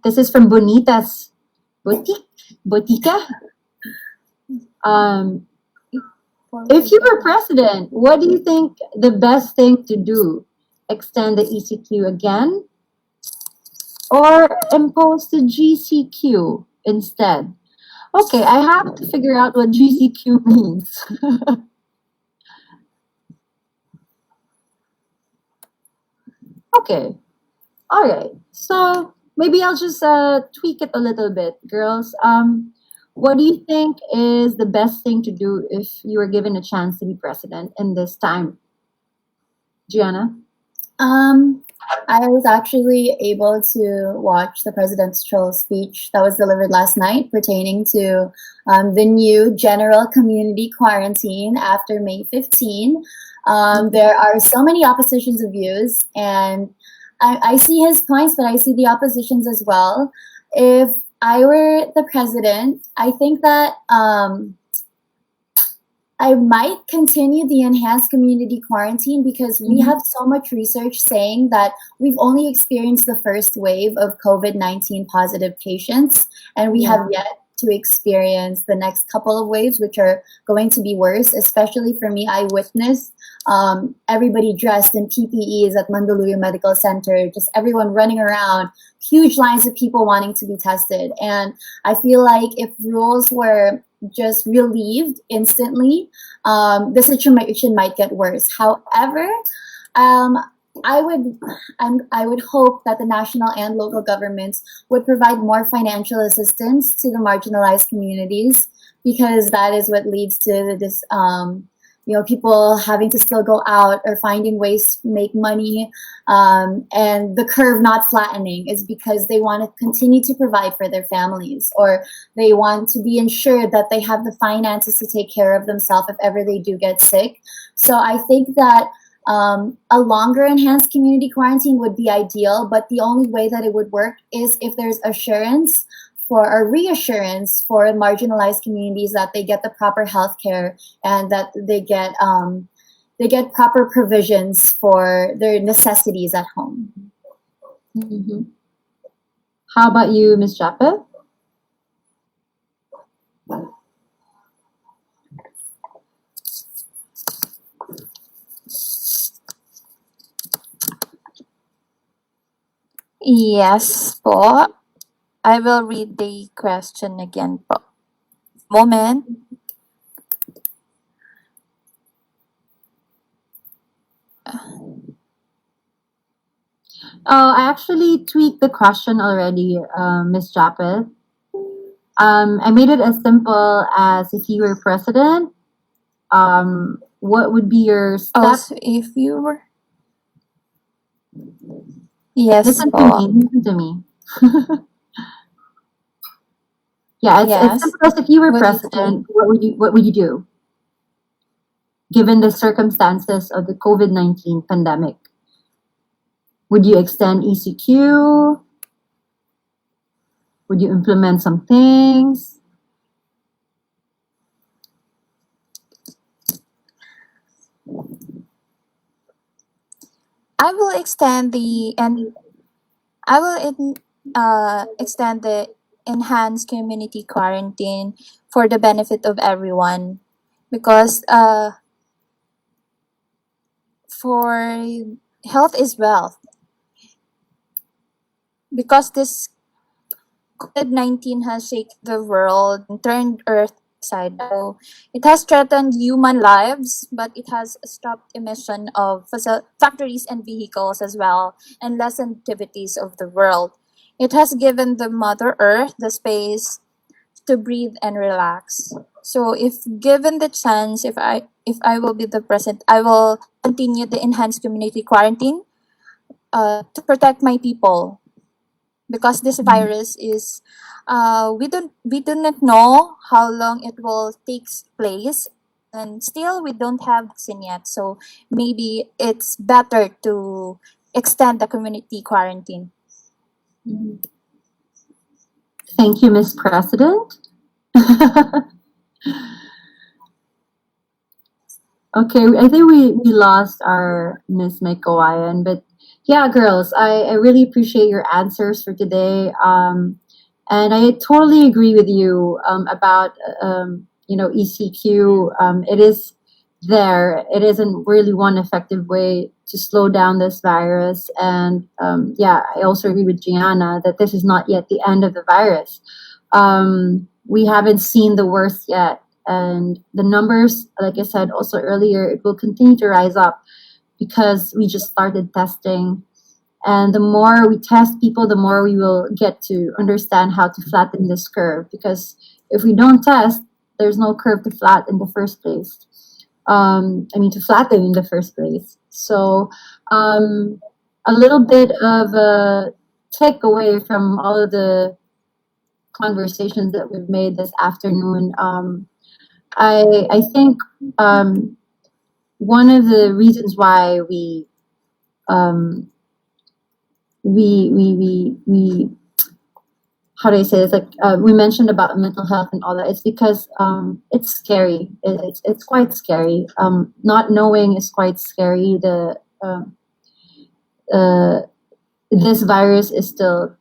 This is from Bonita's Botica. If you were president, what do you think the best thing to do? Extend the ECQ again or impose the GCQ instead? Okay, I have to figure out what GCQ means. Okay, all right. So maybe I'll just tweak it a little bit, girls. What do you think is the best thing to do if you were given a chance to be president in this time? Gianna? I was actually able to watch the presidential speech that was delivered last night pertaining to the new general community quarantine after May 15. There are so many oppositions of views, and I see his points, but I see the oppositions as well. If I were the president, I think that I might continue the enhanced community quarantine because we have so much research saying that we've only experienced the first wave of COVID-19 positive patients, and we have yet to experience the next couple of waves, which are going to be worse. Especially for me, I witnessed everybody dressed in PPEs at Mandaluyong Medical Center, just everyone running around, huge lines of people wanting to be tested. And I feel like if rules were just relieved instantly, the situation might get worse. However, I would hope that the national and local governments would provide more financial assistance to the marginalized communities, because that is what leads to this people having to still go out or finding ways to make money, and the curve not flattening is because they want to continue to provide for their families, or they want to be ensured that they have the finances to take care of themselves if ever they do get sick. So I think that a longer enhanced community quarantine would be ideal, but the only way that it would work is if there's assurance for a reassurance for marginalized communities that they get the proper health care and that they get proper provisions for their necessities at home. Mm-hmm. How about you, Ms. Japet? Yes po. I will read the question again po. Moment. Oh, I actually tweaked the question already, Miss Japeth. I made it as simple as if you were president, what would be your step? Also, if you were... Yes Listen to po. me, listen to me. Yeah, it's Yes. simple as if you were What do you president, what would you do given the circumstances of the COVID-19 pandemic? Would you extend ECQ? Would you implement some things? I will extend the extend the enhanced community quarantine for the benefit of everyone, because for health is wealth. Because this COVID-19 has shaken the world and turned Earth upside down. It has threatened human lives, but it has stopped emission of factories and vehicles as well, and lessened activities of the world. It has given the Mother Earth the space to breathe and relax. So if given the chance, if I will be the president, I will continue the enhanced community quarantine to protect my people, because this virus is we do not know how long it will take place, and still we don't have vaccine yet, so maybe it's better to extend the community quarantine. Thank you, Miss President. Okay, I think we lost our Miss McGowan, but yeah, girls, I really appreciate your answers for today. And I totally agree with you about ECQ. It is there. It isn't really one effective way to slow down this virus. And yeah, I also agree with Gianna that this is not yet the end of the virus. We haven't seen the worst yet. And the numbers, like I said also earlier, it will continue to rise up because we just started testing. And the more we test people, the more we will get to understand how to flatten this curve. Because if we don't test, there's no curve to flatten in the first place. To flatten in the first place. So a little bit of a takeaway from all of the conversations that we've made this afternoon. I think one of the reasons why we how do I say this? Like we mentioned about mental health and all that. It's because it's scary. It's quite scary. Not knowing is quite scary. This virus is still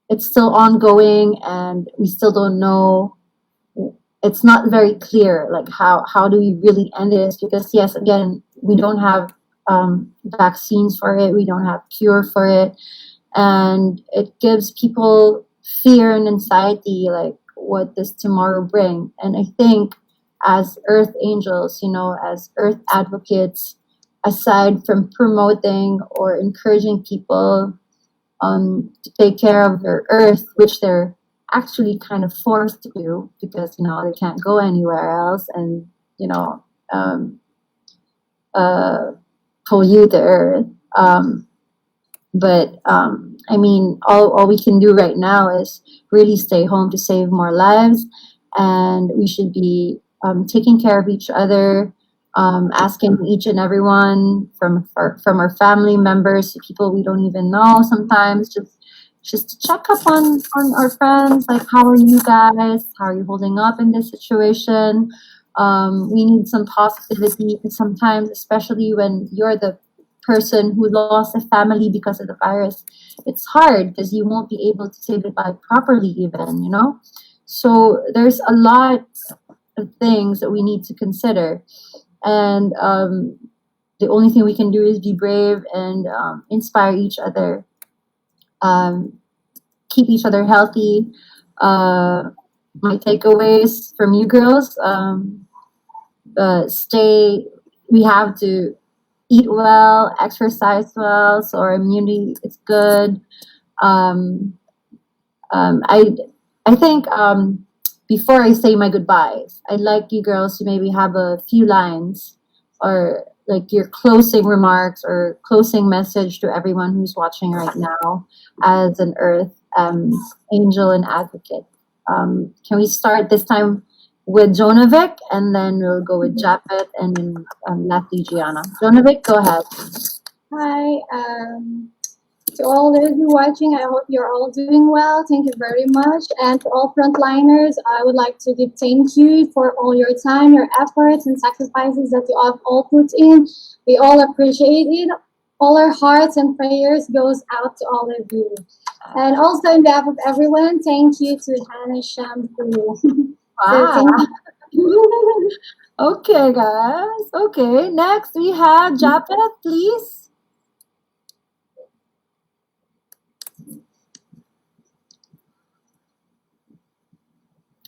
it's still ongoing, and we still don't know. It's not very clear, like how do we really end this? Because yes, again, we don't have vaccines for it. We don't have cure for it, and it gives people fear and anxiety, like what does tomorrow bring? And I think as Earth angels, as Earth advocates, aside from promoting or encouraging people to take care of their Earth, which they're actually kind of forced to do because they can't go anywhere else, and pollute the Earth. But all we can do right now is really stay home to save more lives, and we should be taking care of each other, asking each and everyone from our family members to people we don't even know sometimes, just to check up on our friends, like how are you guys? How are you holding up in this situation? We need some positivity, because sometimes, especially when you're the person who lost a family because of the virus, it's hard because you won't be able to say goodbye properly even. So there's a lot of things that we need to consider. And the only thing we can do is be brave and inspire each other, keep each other healthy. My takeaways from you girls: we have to eat well, exercise well, so our immunity is good. Um, I think before I say my goodbyes, I'd like you girls to maybe have a few lines or like your closing remarks or closing message to everyone who's watching right now as an Earth angel and advocate. Can we start this time with Jonovic, and then we'll go with Japet, and then lastly Gianna. Jonovic, go ahead. Hi, to all those who are watching, I hope you're all doing well. Thank you very much. And to all frontliners, I would like to give thank you for all your time, your efforts, and sacrifices that you have all put in. We all appreciate it. All our hearts and prayers goes out to all of you. And also, on behalf of everyone, thank you to Hannah Shampoo. Wow. thank you. Okay, guys. Okay, next we have Japet, please.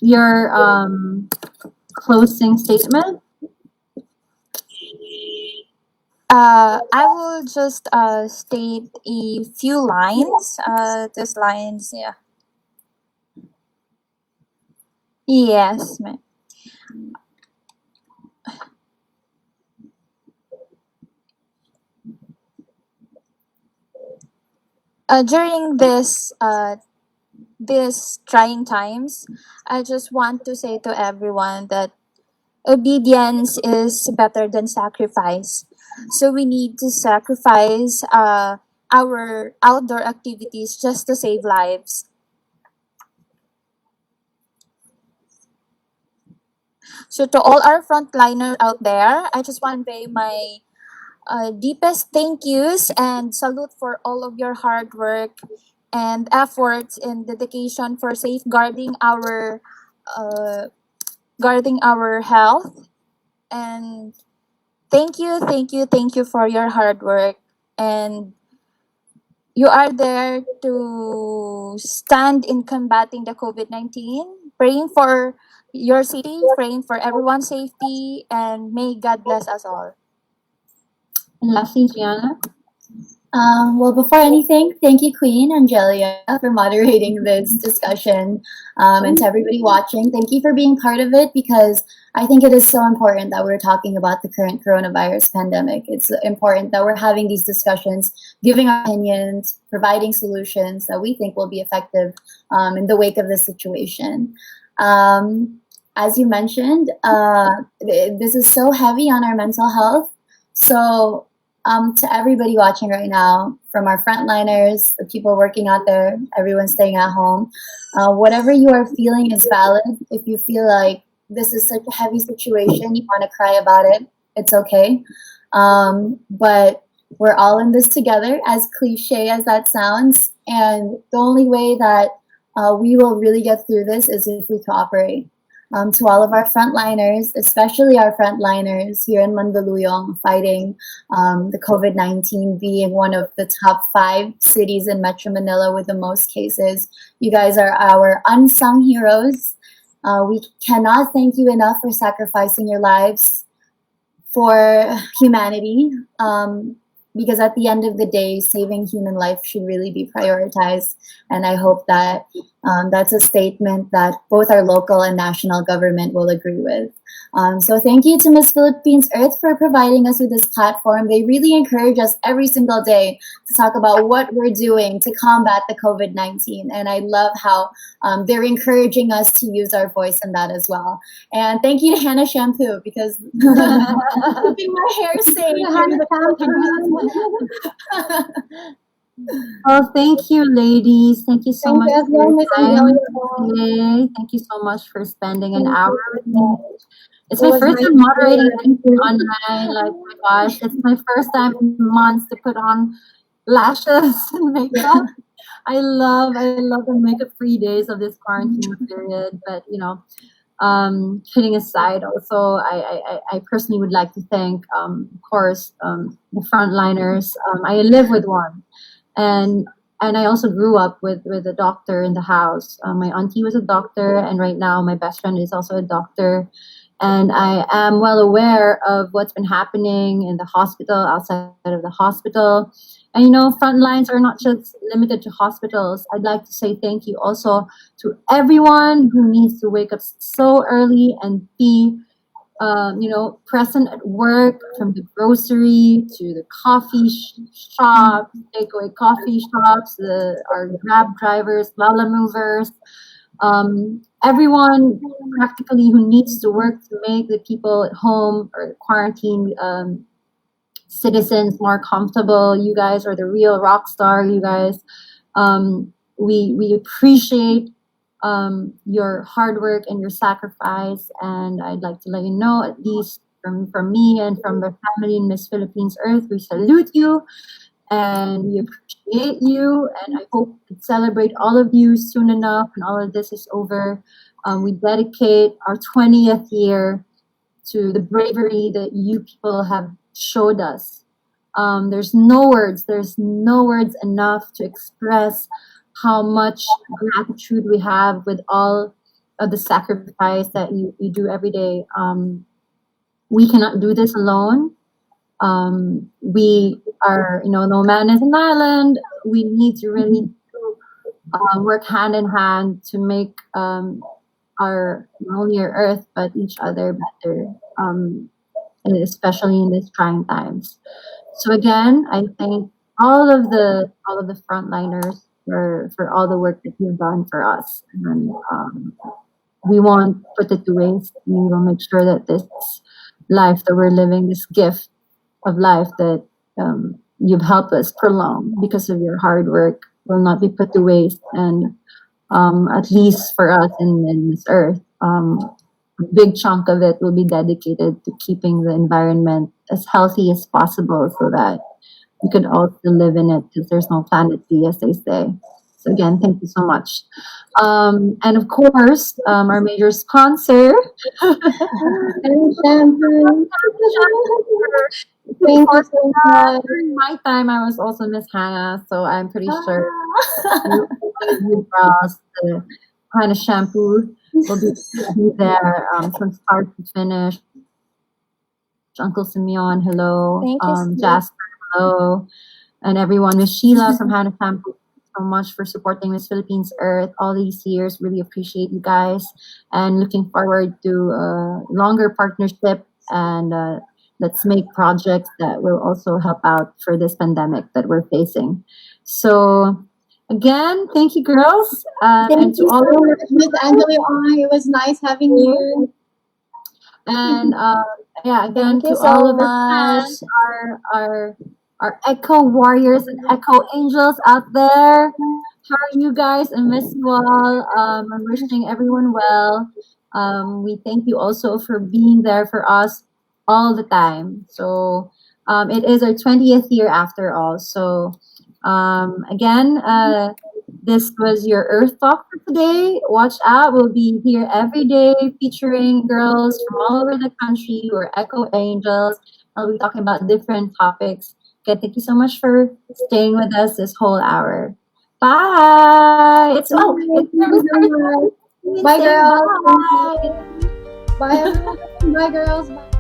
Your closing statement. I will just state a few lines. These lines, yeah. Yes, ma'am. During these trying times, I just want to say to everyone that obedience is better than sacrifice. So we need to sacrifice our outdoor activities just to save lives. So to all our frontliners out there, I just want to pay my deepest thank yous and salute for all of your hard work and efforts and dedication for safeguarding our guarding our health. And thank you for your hard work. And you are there to stand in combating the COVID-19, praying for your safety, praying for everyone's safety, and may God bless us all. And lastly, Gianna. Well, before anything, thank you, Queen Angelia, for moderating this discussion. And to everybody watching, thank you for being part of it, because I think it is so important that we're talking about the current coronavirus pandemic. It's important that we're having these discussions, giving our opinions, providing solutions that we think will be effective in the wake of this situation. As you mentioned, this is so heavy on our mental health. So to everybody watching right now, from our frontliners, the people working out there, everyone staying at home, whatever you are feeling is valid. If you feel like this is such a heavy situation, you want to cry about it, it's okay. But we're all in this together, as cliche as that sounds. And the only way that we will really get through this is if we cooperate. To all of our frontliners, especially our frontliners here in Mandaluyong, fighting the COVID-19, being one of the top 5 cities in Metro Manila with the most cases. You guys are our unsung heroes. We cannot thank you enough for sacrificing your lives for humanity, because at the end of the day, saving human life should really be prioritized. And I hope that that's a statement that both our local and national government will agree with. So thank you to Miss Philippines Earth for providing us with this platform. They really encourage us every single day to talk about what we're doing to combat the COVID-19. And I love how they're encouraging us to use our voice in that as well. And thank you to Hannah Shampoo, because keeping my hair safe. Oh, thank you, ladies. Thank you so Thank much you as for well, your Miss time Angelia. today. Thank you so much for spending an Thank hour you. with me. It's It my was first my time moderating pleasure. anything online. Like, my gosh, it's my first time in months to put on lashes and makeup. I love the makeup free days of this quarantine period. But Kidding aside, also I personally would like to thank, of course, the frontliners. I live with one, and I also grew up with a doctor in the house. My auntie was a doctor, and right now my best friend is also a doctor. And I am well aware of what's been happening in the hospital, outside of the hospital. And front lines are not just limited to hospitals. I'd like to say thank you also to everyone who needs to wake up so early and be, present at work, from the grocery to the coffee shops, takeaway coffee shops, our Grab drivers, Lala movers, everyone practically who needs to work to make the people at home or quarantine citizens more comfortable. You guys are the real rock star. You guys, we appreciate your hard work and your sacrifice, and I'd like to let you know, at least from me and from the family in Miss Philippines Earth, we salute you and we appreciate you, and I hope to celebrate all of you soon enough when all of this is over. We dedicate our 20th year to the bravery that you people have showed us. There's no words enough to express how much gratitude we have with all of the sacrifice that you do every day. We cannot do this alone. We are, no man is an island. We need to really work hand in hand to make our not only our earth but each other better, and especially in these trying times. So again, I thank all of the frontliners for all the work that you've done for us, and we won't put it to waste. We will make sure that this life that we're living, this gift of life that you've helped us prolong because of your hard work, will not be put to waste. And at least for us in this earth, a big chunk of it will be dedicated to keeping the environment as healthy as possible so that we could all still live in it, because there's no planet B, as they say. So again, thank you so much. And of course, our major sponsor. Thank you so much. During my time, I was also Miss Hannah, so I'm pretty sure the Hannah shampoo will be there from start to finish. Uncle Simeon, hello. Thank you, Jasper, hello. And everyone, Miss Sheila from Hannah Shampoo, so much for supporting Miss Philippines Earth all these years. Really appreciate you guys, and looking forward to a longer partnership, and let's make projects that will also help out for this pandemic that we're facing. So again, thank you, girls. And to all of Miss Mandaluyong. It was nice having you. and yeah, again, Thank you to all so of the much. fans, our Echo Warriors and Echo Angels out there. How are you guys? I miss you all. I'm wishing everyone well. We thank you also for being there for us all the time. So it is our 20th year after all. So again, this was your Earth Talk for today. Watch out. We'll be here every day featuring girls from all over the country who are Echo Angels. I'll be talking about different topics. Okay, thank you so much for staying with us this whole hour. Bye. It's Bye, girls. Bye. Bye, everyone. Bye, girls. Bye.